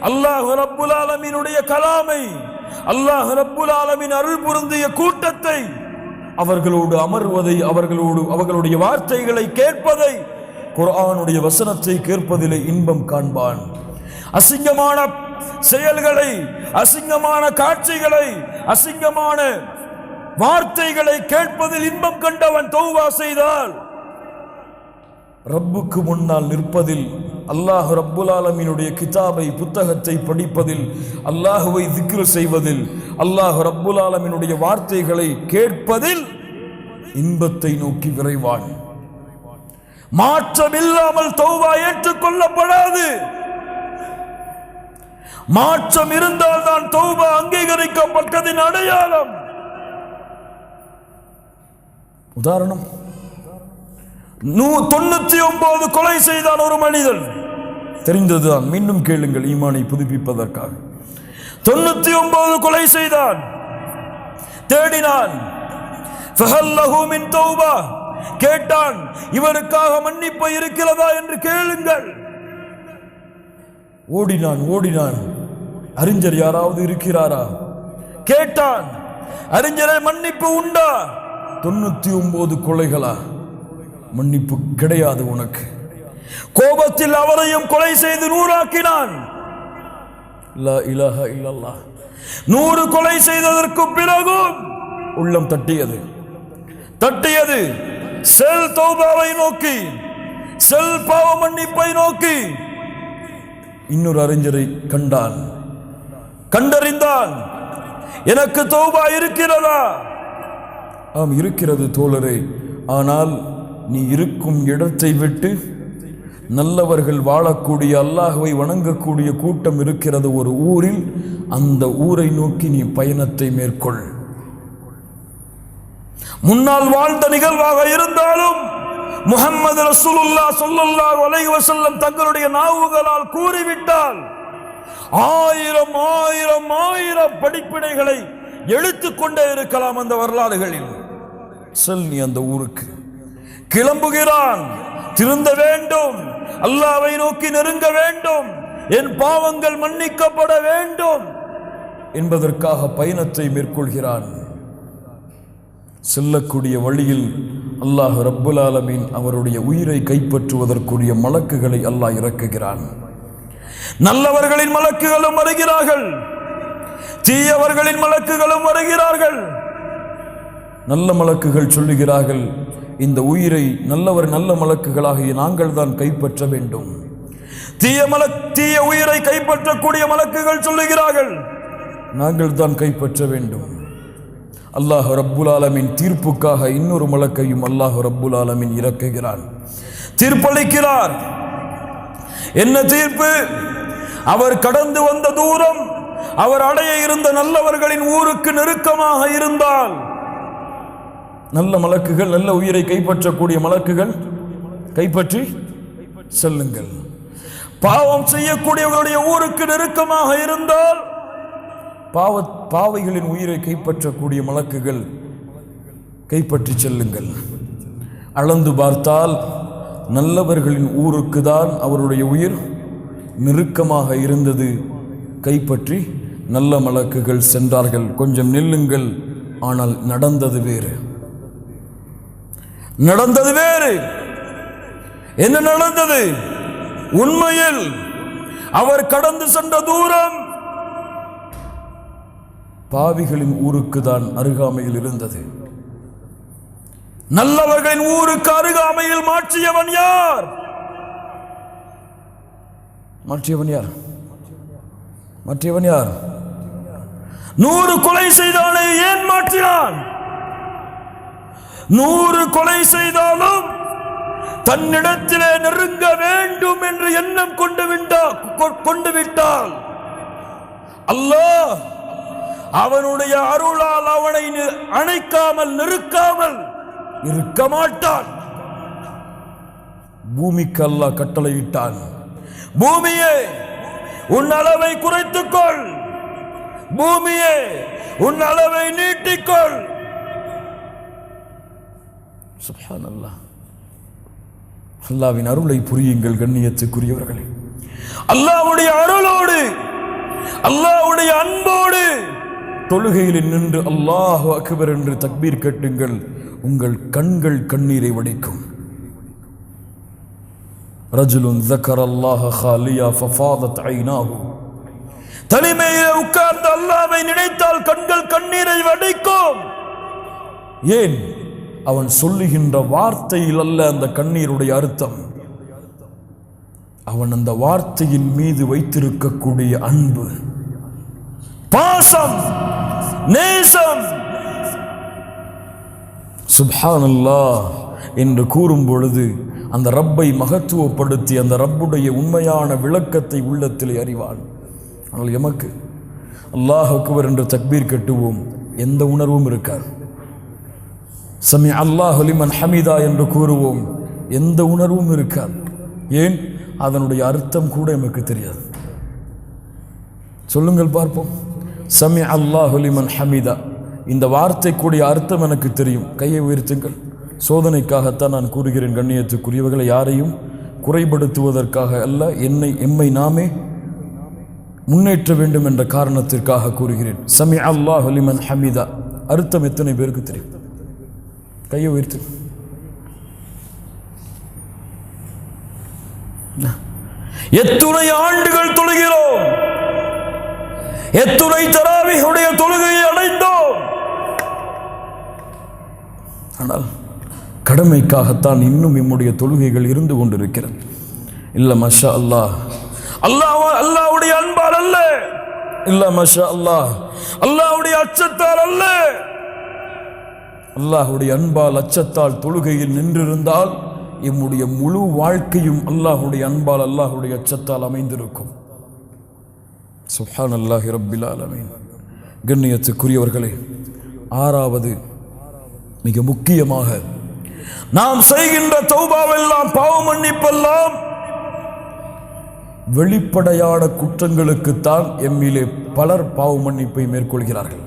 அல்லாஹ் ரப்புல் ஆலமீனுடைய கலாமை, அல்லாஹ் ரப்புல் ஆலமீன் அருள் பொருந்திய கூட்டத்தை, அவர்களோடு அமர்வதை, அவர்களுடைய வார்த்தைகளை கேட்பதை, குர்ஆனுடைய வசனத்தை கேட்பதிலே இன்பம் காண்பான். அசிங்கமான செயல்களை, அசிங்கமான காட்சிகளை, அசிங்கமான வார்த்தைகளை கேட்பதில் இன்பம் கண்டவன் தௌபா செய்தால் ரப்புக்கு முன்னால் நிற்பதில், அல்லாஹ் ரப்புல் ஆலமீனுடைய கிதாபை, புத்தகத்தை படிப்பதில், அல்லாஹுவை திக்ர் செய்வதில், அல்லாஹ் ரப்புல் ஆலமீனுடைய வார்த்தைகளை கேட்பதில் இன்பத்தை நோக்கி விரைவான். மாற்றம் இல்லாமல் தௌபா ஏற்றுக்கொள்ளப்படாது. மாற்றம் இருந்தால் தான் தௌபா அங்கீகரிக்கப்பட்டதின் அடையாளம். உதாரணம், 99 கொலை செய்தான் ஒரு மனிதன். தெரிந்ததுதான், மீண்டும் கேளுங்கள் ஈமானை புதுப்பிப்பதற்காக. 99 கொலை செய்தான். தேடினான். கேட்டான், இவருக்காக மன்னிப்பு இருக்கிறதா என்று கேளுங்கள். ஓடினான். அறிஞர் யாராவது இருக்கிறாரா கேட்டான். அறிஞரை, மன்னிப்பு உண்டா? 99 கொலைகளா? மன்னிப்பு கிடையாது உனக்கு. கோபத்தில் அவரையும் கொலை செய்து 100 ஆக்கினான். லா இலாஹா இல்லல்லாஹ். 100 கொலை செய்ததற்கு பிறகும் உள்ளம் தட்டியது. செல் தௌபாவை நோக்கி, செல் பாவ மன்னிப்பை நோக்கி. இன்னொரு அறிஞரை கண்டறிந்தான். எனக்கு தௌபா இருக்கிறதா? ஆம், இருக்கிறது தோழரே. ஆனால் நீ இருக்கும் இடத்தை விட்டு நல்லவர்கள் வாழக்கூடிய, அல்லாஹ்வை வணங்கக்கூடிய கூட்டம் இருக்கிறது ஒரு ஊரில். அந்த ஊரை நோக்கி நீ பயணத்தை மேற்கொள். முன்னால் வாழ்ந்த நிகழ்வாக இருந்தாலும் முஹம்மது ரசூலுல்லாஹ் ஸல்லல்லாஹு அலைஹி வஸல்லம் தங்களுடைய நாவுகளால் கூறிவிட்டால் 1000 படிப்பினைகளை எழுத்துக்கொண்டே இருக்கலாம் அந்த வரலாறுகளில். செல் நீ அந்த ஊருக்கு. கிளம்புகிறான். திருந்த வேண்டும், அல்லாஹ்வை நோக்கி நெருங்க வேண்டும், என் பாவங்கள் மன்னிக்கப்பட வேண்டும் என்பதற்காக பயணத்தை மேற்கொள்கிறான். செல்லக்கூடிய வழியில் அல்லாஹ் ரப்புல் ஆலமீன் அவருடைய உயிரை கைப்பற்றுவதற்குரிய மலக்குகளை அல்லாஹ் இறக்குகிறான். நல்லவர்களின் மலக்குகளும் வருகிறார்கள், தீயவர்களின் மலக்குகளும் வருகிறார்கள். நல்ல மலக்குகள் சொல்லுகிறார்கள், இந்த உயிரை நல்ல மலக்குகளாகிய நாங்கள் தான் கைப்பற்ற வேண்டும். தீய உயிரை கைப்பற்றக்கூடிய மலக்குகள் சொல்லுகிறார்கள், நாங்கள் தான் கைப்பற்ற வேண்டும். அல்லாஹ் ரப்புல் ஆலமீன் தீர்ப்புக்காக இன்னொரு மலக்கையும் அல்லாஹ் ரப்புல் ஆலமீன் இறக்குகிறான். தீர்ப்பளிக்கிறார். என்ன தீர்ப்பு? அவர் கடந்து வந்த தூரம் அவர் அடைய இருந்த நல்லவர்களின் ஊருக்கு நெருக்கமாக இருந்தால், நல்ல மலக்குகள், நல்ல உயிரை கைப்பற்றக்கூடிய மலக்குகள் கைப்பற்றி செல்லுங்கள். பாவம் செய்யக்கூடியவர்களுடைய ஊருக்கு நெருக்கமாக இருந்தால் பாவைகளின் உயிரை கைப்பற்றக்கூடிய மலக்குகள் கைப்பற்றி செல்லுங்கள். அளந்து பார்த்தால் நல்லவர்களின் ஊருக்கு தான் அவருடைய உயிர் நெருக்கமாக இருந்தது. கைப்பற்றி நல்ல மலக்குகள் சென்றார்கள். கொஞ்சம் நில்லுங்கள், ஆனால் நடந்தது வேறு. என்ன நடந்தது? உண்மையில் அவர் கடந்து சென்ற தூரம் பாவிகளின் ஊருக்கு தான் அருகாமையில் இருந்தது. நல்லவர்களின் ஊருக்கு அருகாமையில் மாற்றியவன் யார்? 100 கொலை செய்தானே ஏன் மாற்றினான்? 100 கொலை செய்தாலும் தன்னிடத்திலே நெருங்க வேண்டும் என்று எண்ணம் கொண்டு விட்டால் அல்லாஹ் அவனுடைய அருளால் அவனை அணைக்காமல் நெருக்காமல் இருக்க மாட்டான். பூமிக்கு அல்லாஹ் கட்டளையிட்டான், பூமியே உன் அளவை குறைத்துக்கொள், பூமியே உன் அளவை நீட்டிக்கொள். சுப்ஹானல்லாஹ். அல்லாஹ்வின் அருளை புரியுங்கள் கண்ணியத்துக்குரியவர்களே. அல்லாஹ்வுடைய அருளோடு அல்லாஹ்வுடைய அன்போடு தொழுகையில் நின்று அல்லாஹு அக்பர் என்று தக்பீர் கட்டுங்கள். உங்கள் கண்கள் கண்ணீரை வடிக்கும். ரஜுலுன் ذكرல்லாஹ خاليا ففاضت عيناه. தனிமையில் உட்கார்ந்து அல்லாஹ்வை நினைத்தால் கண்கள் கண்ணீரை வடிக்கும். ஏன்? அவன் சொல்லுகின்ற வார்த்தையில் அல்ல அந்த கண்ணீருடைய அர்த்தம், அவன் அந்த வார்த்தையின் மீது வைத்திருக்கக்கூடிய அன்பு, பாசம், நேசம். சுப்ஹானல்லாஹ் என்று கூறும் பொழுது அந்த ரப்பை மகத்துவப்படுத்தி அந்த ரப்புடைய உண்மையான விளக்கத்தை உள்ளத்திலே அறிவான். ஆனால் எமக்கு அல்லாஹ் அக்பர் என்று தக்பீர் கட்டுவோம், எந்த உணர்வும் இருக்காது. சமி அல்லாஹு லிமன் ஹமீதா என்று கூறுவோம், எந்த உணர்வும் இருக்காது. ஏன்? அதனுடைய அர்த்தம் கூட எமக்கு தெரியாது. சொல்லுங்கள் பார்ப்போம். சமி அல்லாஹு லிமன் ஹமீதா, இந்த வார்த்தைக்குரிய அர்த்தம் எனக்கு தெரியும். கையை உயர்த்துங்கள். சோதனைக்காகத்தான் நான் கூறுகிறேன் கண்ணியத்துக்குரியவர்களை, யாரையும் குறைபடுத்துவதற்காக அல்ல, எம்மை நாமே முன்னேற்ற வேண்டும் என்ற காரணத்திற்காக கூறுகிறேன். சமி அல்லாஹு லிமன் ஹமீதா அர்த்தம் எத்தனை பேருக்கு தெரியும்? கையை உயர்த்து. எத்துணை ஆண்டுகள் தொழுகிறோம், எத்துணை தராவிஹுடைய தொழுகையை அடைந்தோம். ஆனால் கடமைக்காகத்தான் இன்னும் நம்முடைய தொழுகைகள் இருந்து கொண்டிருக்கிறது. இல்ல மஷா அல்லாஹ், அல்லாஹ்வுடைய அன்பால் அல்ல, இல்ல மஷா அல்லாஹ், அல்லாஹ்வுடைய அச்சத்தால் அல்ல. அல்லாஹ்வுடைய அன்பால் அச்சத்தால் தொழுகையில் நின்றிருந்தால் நம்முடைய முழு வாழ்க்கையும் அல்லாஹ்வுடைய அன்பால் அல்லாஹ்வுடைய அச்சத்தால் அமைந்திருக்கும். சுப்ஹானல்லாஹி ரப்பில் ஆலமீன். கண்ணியத்துக்குரியவர்களே, ஆறாவது மிக முக்கியமாக நாம் செய்கின்ற தௌபாவெல்லாம், பாவ மன்னிப்பெல்லாம் வெளிப்படையான குற்றங்களுக்குத்தான் எம்மிலே பலர் பாவ மன்னிப்பை மேற்கொள்கிறார்கள்.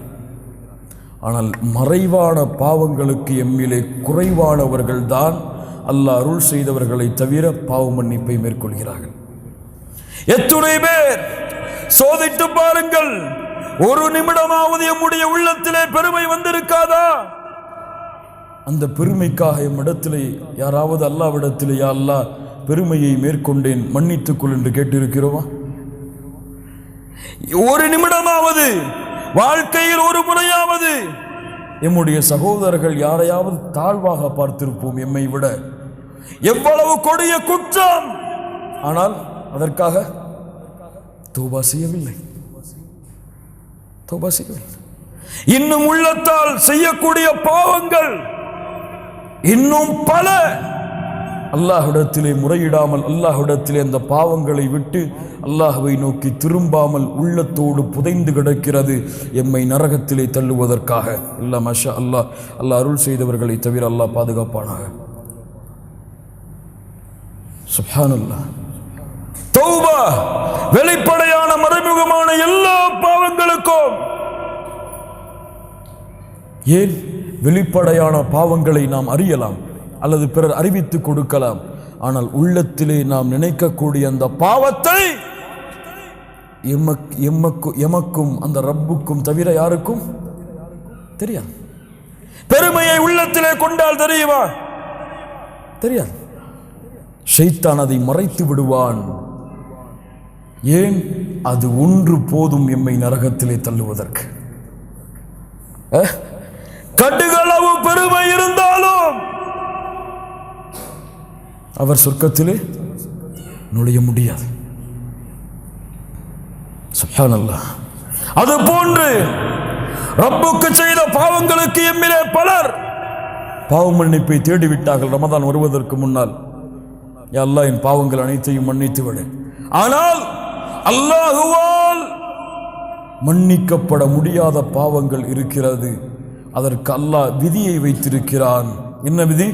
ஆனால் மறைவான பாவங்களுக்கு எம்மிலே குறைவானவர்கள் தான் அல்லாஹ் அருள் செய்தவர்களை தவிர பாவ மன்னிப்பை மேற்கொள்கிறார்கள். எத்துணை பேர் சோதித்து பாருங்கள், ஒரு நிமிடமாவது எம்முடைய உள்ளத்திலே பெருமை வந்திருக்காதா? அந்த பெருமைக்காக எம்மிடத்திலே யாராவது அல்லாஹ்விடத்திலே, யா அல்லாஹ் பெருமையை மேற்கொண்டேன் மன்னித்துக்கொள் என்று கேட்டிருக்கிறோமா? ஒரு நிமிடமாவது, வாழ்க்கையில் ஒரு முறையாவது எம்முடைய சகோதரர்கள் யாரையாவது தாழ்வாக பார்த்திருப்போம் எம்மை விட. எவ்வளவு கொடிய குற்றம், ஆனால் அதற்காக தௌபா செய்யவில்லை. இன்னும் உள்ளத்தால் செய்யக்கூடிய பாவங்கள் இன்னும் பல. அல்லாஹ்விடத்திலே முறையிடாமல், அல்லாஹ்விடத்திலே அந்த பாவங்களை விட்டு அல்லாஹ்வை நோக்கி திரும்பாமல் உள்ளத்தோடு புதைந்து கிடக்கிறது, எம்மை நரகத்திலே தள்ளுவதற்காக. இல்ல மஷா அல்லாஹ், அல்லாஹ் அருள் செய்தவர்களை தவிர அல்லாஹ் பாதுகாப்பானாக. சுப்ஹானல்லாஹ். தௌபா வெளிப்படையான மறைமுகமான எல்லா பாவங்களுக்கும். ஏன்? வெளிப்படையான பாவங்களை நாம் அறியலாம் அல்லது பிறர் அறிவித்துக் கொடுக்கலாம். ஆனால் உள்ளத்திலே நாம் நினைக்கக்கூடிய அந்த பாவத்தை எமக்கும் அந்த ரப்புக்கும் தவிர யாருக்கும் தெரியாது. பெருமையை உள்ளத்திலே கொண்டால் தெரியுமா? தெரியாது. ஷைத்தான் அதை மறைத்து விடுவான். ஏன்? அது ஒன்று போதும் எம்மை நரகத்திலே தள்ளுவதற்கு. கடுகளவு பெருமை இருந்தாலும் அவர் சொர்க்கத்திலே நுழைய முடியாது. சுப்ஹானல்லாஹ். அது போன்று ரப்புக்கு செய்த பாவங்களுக்கு எம்மிலே பலர் பாவ மன்னிப்பை தேடிவிட்டார்கள் ரமதான் வருவதற்கு முன்னால். யா அல்லாஹ், என் பாவங்கள் அனைத்தையும் மன்னித்து விடு. ஆனால் அல்லாஹுவால் மன்னிக்கப்பட முடியாத பாவங்கள் இருக்கிறது. அதற்கு அல்லாஹ் விதியை வைத்திருக்கிறான். என்ன விதி?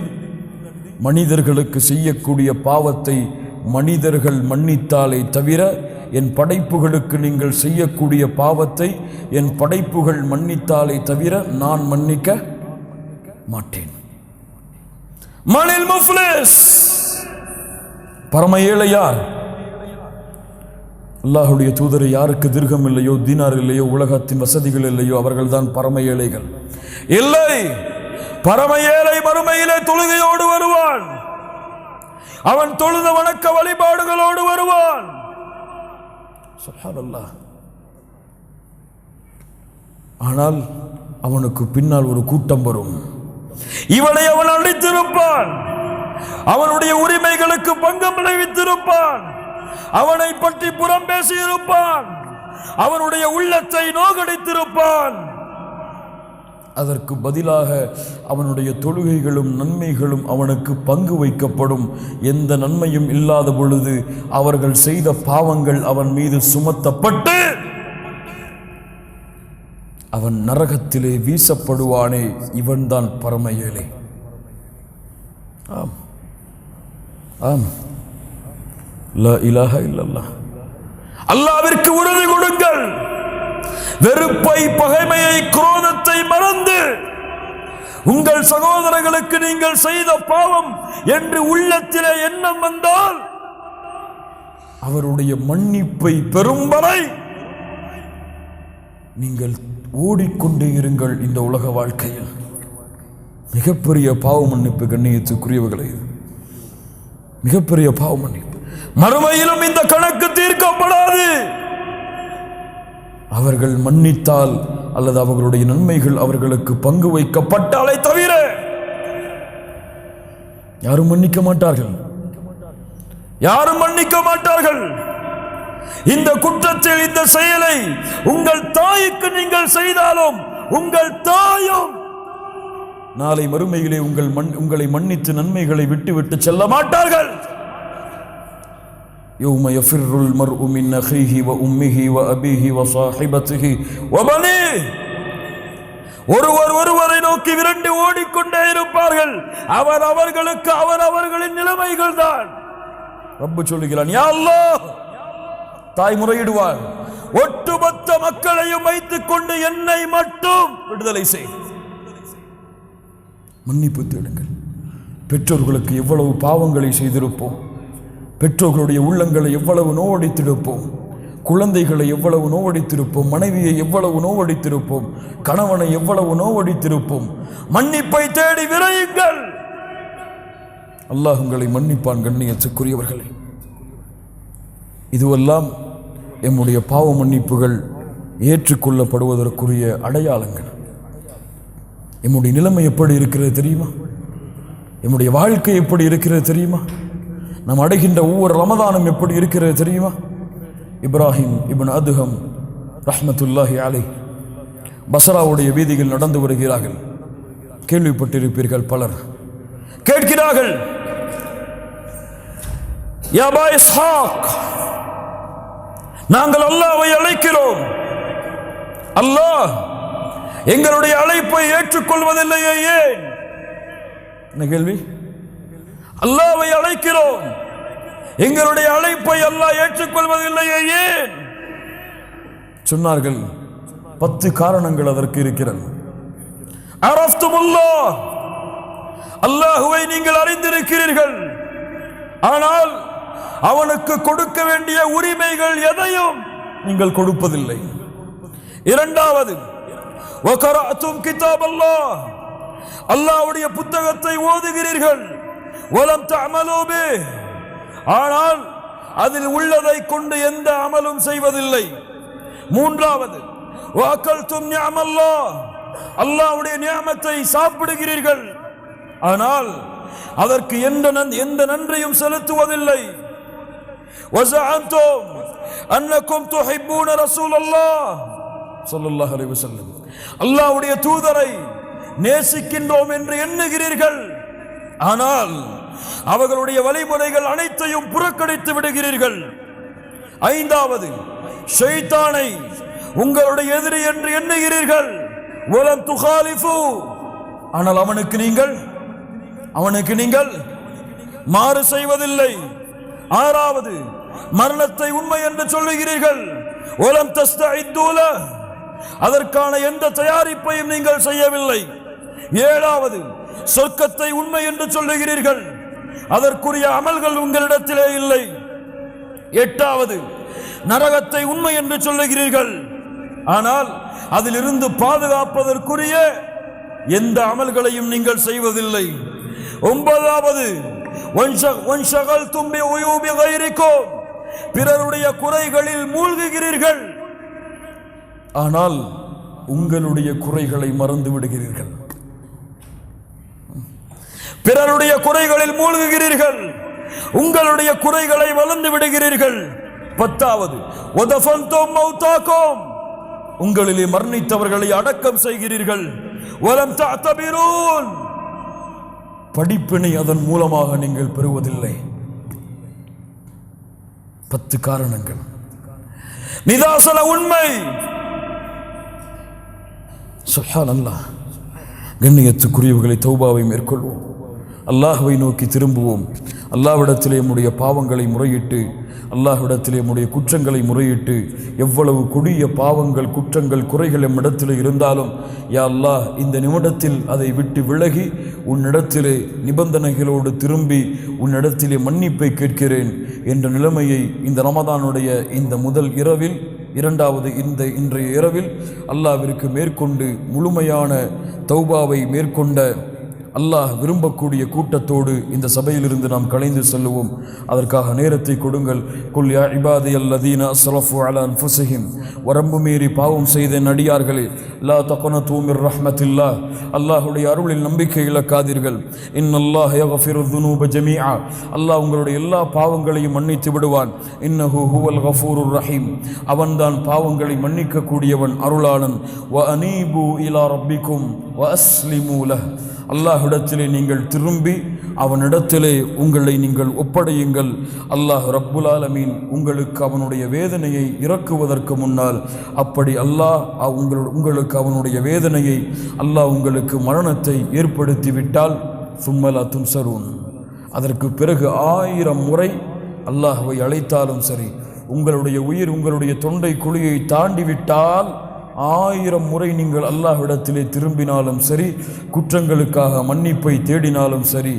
மனிதர்களுக்கு செய்யக்கூடிய பாவத்தை மனிதர்கள் மன்னித்தாலே தவிர என் படைப்புகளுக்கு நீங்கள் செய்யக்கூடிய பாவத்தை என் படைப்புகள் மன்னித்தாலே தவிர நான் மன்னிக்க மாட்டேன். மனில் முஃப்லிஸ், பரம ஏழை யார்? அல்லாஹுடைய தூதரை யாருக்கு திர்கம் இல்லையோ, தீனார் இல்லையோ, உலகத்தின் வசதிகள் இல்லையோ, அவர்கள்தான் பரம ஏழைகள். இல்லை, பரம ஏழை மறுமையிலே தொழுகையோடு வருவான். அவன் தொழுத வணக்க வழிபாடுகளோடு வருவான். சுப்ஹானல்லாஹ். ஆனால் அவனுக்கு பின்னால் ஒரு கூட்டம் வரும். இவனை அவன் அழித்திருப்பான். அவனுடைய உரிமைகளுக்கு பங்கம் விளைவித்திருப்பான். அவனை பற்றி புறம் பேசியிருப்பான். அவனுடைய உள்ளத்தை நோகடித்திருப்பான். அதற்கு பதிலாக அவனுடைய தொழுகைகளும் நன்மைகளும் அவனுக்கு பங்கு வைக்கப்படும். எந்த நன்மையும் இல்லாத பொழுது அவர்கள் செய்த பாவங்கள் அவன் மீது சுமத்தப்பட்டு அவன் நரகத்திலே வீசப்படுவானே, இவன்தான் பரம ஏழை. ஆம் ஆம், லா இலாஹ இல்லல்லாஹ். அல்லாஹ்விற்கு உறுதி கொடுங்கள். வெறுப்பை, பகைமையை, குரோதத்தை மறந்து உங்கள் சகோதரர்களுக்கு நீங்கள் செய்த பாவம் என்று உள்ளத்திலே எண்ணம் வந்தால் அவருடைய மன்னிப்பை பெறும் வரை நீங்கள் ஓடிக்கொண்டே இருங்கள். இந்த உலக வாழ்க்கையில் மிகப்பெரிய பாவ மன்னிப்பு கண்ணியத்துக்குரியவர்களே, மிகப்பெரிய பாவ மன்னிப்பு. மறுமையிலும் இந்த கணக்கு தீர்க்கப்படாது. அவர்கள் மன்னித்தால் அல்லது அவர்களுடைய நன்மைகள் அவர்களுக்கு பங்கு வைக்கப்பட்டாலே தவிர யாரும் மன்னிக்க மாட்டார்கள். யாரும் மன்னிக்க மாட்டார்கள். இந்த குற்றத்தில், இந்த செயலை உங்கள் தாய்க்கு நீங்கள் செய்தாலும் உங்கள் தாயும் நாளை மறுமையிலே உங்களை மன்னித்து நன்மைகளை விட்டு செல்ல மாட்டார்கள். يوم يفر المرء من أخيه وأمه وأبيه وصاحبته وبنيه. ஒருவரை நோக்கி விரண்டு ஓடிக்கொண்டே இருப்பார்கள். அவர்களுக்கு அவர்களின் நிலைமைகள் தான். ரப்பு சொல்லுகிறான், யா அல்லாஹ். தாய் முறையிடுவார், ஒட்டுமொத்த மக்களையும் வைத்துக் கொண்டு என்னை மட்டும் விடுதலை செய். மன்னிப்பு தேடுங்கள். பெற்றோர்களுக்கு எவ்வளவு பாவங்களை செய்திருப்போம். பெற்றோர்களுடைய உள்ளங்களை எவ்வளவு நோவடித்திருப்போம். குழந்தைகளை எவ்வளவு நோவடித்திருப்போம். மனைவியை எவ்வளவு நோவடித்திருப்போம். கணவனை எவ்வளவு நோவடித்திருப்போம். மன்னிப்பை தேடி விரையுங்கள். அல்லாஹ் உங்களை மன்னிப்பான். கண்ணியத்துக்குரியவர்களே, இதுவெல்லாம் எம்முடைய பாவ மன்னிப்புகள் ஏற்றுக்கொள்ளப்படுவதற்குரிய அடையாளங்கள். எம்முடைய நிலைமை எப்படி இருக்கிறது தெரியுமா? எம்முடைய வாழ்க்கை எப்படி இருக்கிறது தெரியுமா? நாம் அடைகின்ற ஒவ்வொரு ரமதானும் எப்படி இருக்கிறது தெரியுமா? இப்ராஹிம் இப்னு அதுஹம் ரஹ்மத்துல்லாஹி அலைஹ் பஸ்ராவுடைய வீதியில் நடந்து வருகிறார்கள். கேள்விப்பட்டிருப்பீர்கள் பலர். கேட்கிறார்கள், யா அபா இஸ்ஹாக், நாங்கள் அல்லாஹ்வை அழைக்கிறோம். அல்லாஹ் எங்களுடைய அழைப்பை ஏற்றுக்கொள்வதில்லையே, ஏன்? என்ன கேள்வி? அல்லாஹ்வை அழைக்கிறோம், எங்களுடைய அழைப்பை அல்லாஹ் ஏற்றுக்கொள்வதில்லையே, ஏன்? சொன்னார்கள், 10 காரணங்கள் அதற்கு இருக்கிறது. அரஃப்துமுல்லாஹ், அல்லாஹ்வை நீங்கள் அறிந்திருக்கிறீர்கள், ஆனால் அவனுக்கு கொடுக்க வேண்டிய உரிமைகள் எதையும் நீங்கள் கொடுப்பதில்லை. இரண்டாவது, வகரஅதும் கிதாபல்லாஹ், அல்லாஹ்வுடைய புத்தகத்தை ஓதுகிறீர்கள், வலம் தஅமலூ பிஹ், ஆனால் அதில் உள்ளதை கொண்டு எந்த அமலும் செய்வதில்லை. மூன்றாவது, வஅகல்தும் நிஅமல்லாஹ், அல்லாஹ்வுடைய நிஅமத்தை சாப்பிடுகிறீர்கள், ஆனால் அதற்கு எந்த நன்றியும் செலுத்துவதில்லை. வஸஅன்தும் அன்னக்கும் துஹிப்பூன ரசூலல்லாஹ் ஸல்லல்லாஹு அலைஹி வஸல்லம், அல்லாஹ்வுடைய தூதரை நேசிக்கின்றோம் என்று எண்ணுகிறீர்கள், ஆனால் அவர்களுடைய வழிமுறைகள் அனைத்தையும் புறக்கணித்து விடுகிறீர்கள். ஐந்தாவது, ஷைத்தானை உங்களுடைய எதிரி என்று எண்ணுகிறீர்கள், வலம் துகாலிஃபு, ஆனால் அவனுக்கு நீங்கள் மாறு செய்வதில்லை. ஆறாவது, மரணத்தை உண்மை என்று சொல்லுகிறீர்கள், வலம் தஸ்தஇது லஹ், அதற்கான எந்த தயாரிப்பையும் நீங்கள் செய்யவில்லை. ஏழாவது, சொர்க்கத்தை உண்மை என்று சொல்லுகிறீர்கள், அதற்குரிய அமல்கள் உங்களிடத்திலே இல்லை. எட்டாவது, நரகத்தை உண்மை என்று சொல்லுகிறீர்கள், ஆனால் அதிலிருந்து பாதுகாப்பதற்குரிய எந்த அமல்களையும் நீங்கள் செய்வதில்லை. ஒன்பதாவது, பிறருடைய குறைகளில் மூழ்குகிறீர்கள், ஆனால் உங்களுடைய குறைகளை மறந்து விடுகிறீர்கள். பிறருடைய குறைகளில் மூழ்குகிறீர்கள், உங்களுடைய குறைகளை மறந்து விடுகிறீர்கள். பத்தாவது, உங்களிலே மரணித்தவர்களை அடக்கம் செய்கிறீர்கள். படிப்பினை அதன் மூலமாக நீங்கள் பெறுவதில்லை. 10 காரணங்கள். நிதாசன உண்மை. சுப்ஹானல்லாஹ். கண்ணியத்துக்குரியவர்களை, தௌபாவை மேற்கொள்வோம், அல்லாஹ்வை நோக்கி திரும்புவோம். அல்லாஹ்விடத்திலே நம்முடைய பாவங்களை முறையிட்டு, அல்லாஹ்விடத்திலே நம்முடைய குற்றங்களை முறையிட்டு, எவ்வளவு கொடிய பாவங்கள், குற்றங்கள், குறைகள் நம்மிடத்தில் இருந்தாலும், யா அல்லாஹ், இந்த நிமிடத்தில் அதை விட்டு விலகி உன்னிடத்திலே நிபந்தனைகளோடு திரும்பி உன்னிடத்திலே மன்னிப்பை கேட்கிறேன் என்ற நிலைமையை இந்த ரமதானுடைய இந்த முதல் இரவில், இரண்டாவது இன்றைய இரவில் அல்லாஹ்விற்கு மேற்கொண்டு முழுமையான தௌபாவை மேற்கொண்ட அல்லாஹ் விரும்பக்கூடிய கூட்டத்தோடு இந்த சபையிலிருந்து நாம் கலைந்து செல்லுவோம். அதற்காக நேரத்தை கொடுங்கள். குல் யா இபாதியல்லதீன அஸ்ரஃபு அலா அன்ஃபுஸிஹிம், வரம்பு மீறி பாவம் செய்த நடிகார்களே, லா தக்னது மிர் ரஹ்மத்தில்லாஹ், அல்லாஹ்வுடைய அருளில் நம்பிக்கை இழக்காதீர்கள். இன்னல்லாஹ் யக்ஃபிரு ذுனூப ஜமீஆ, அல்லாஹ் உங்களுடைய எல்லா பாவங்களையும் மன்னித்து விடுவான். இன்னஹு ஹுவல் கஃபூருர் ரஹீம், அவன்தான் பாவங்களை மன்னிக்க கூடியவன், அருளாளன். வ அனீபு இலா ரப்பிக்கும் வ அஸ்லிமூ லஹ், அல்லாஹ்விடத்திலே நீங்கள் திரும்பி அவனிடத்திலே உங்களை நீங்கள் ஒப்படையுங்கள். அல்லாஹ் ரப்புல் ஆலமீன் உங்களுக்கு அவனுடைய வேதனையை இறக்குவதற்கு முன்னால், அப்படி அல்லாஹ் உங்களுக்கு அவனுடைய வேதனையை, அல்லாஹ் உங்களுக்கு மரணத்தை ஏற்படுத்தி விட்டால், சும்மலா துன்சரூன், அதற்கு பிறகு 1000 முறை அல்லாஹ்வை அழைத்தாலும் சரி, உங்களுடைய உயிர் உங்களுடைய தொண்டை குழியை தாண்டி விட்டால் 1000 முறை நீங்கள் அல்லாஹ்விடத்திலே திரும்பினாலும் சரி, குற்றங்களுக்காக மன்னிப்பை தேடினாலும் சரி,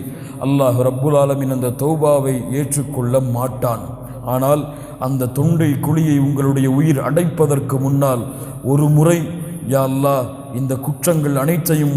அல்லாஹ் ரப்புல் ஆலமீன் அந்த தௌபாவை ஏற்றுக்கொள்ள மாட்டான். ஆனால் அந்த தொண்டை குழியை உங்களுடைய உயிர் அடைப்பதற்கு முன்னால் ஒரு முறை, யா அல்லாஹ், இந்த குற்றங்கள் அனைத்தையும்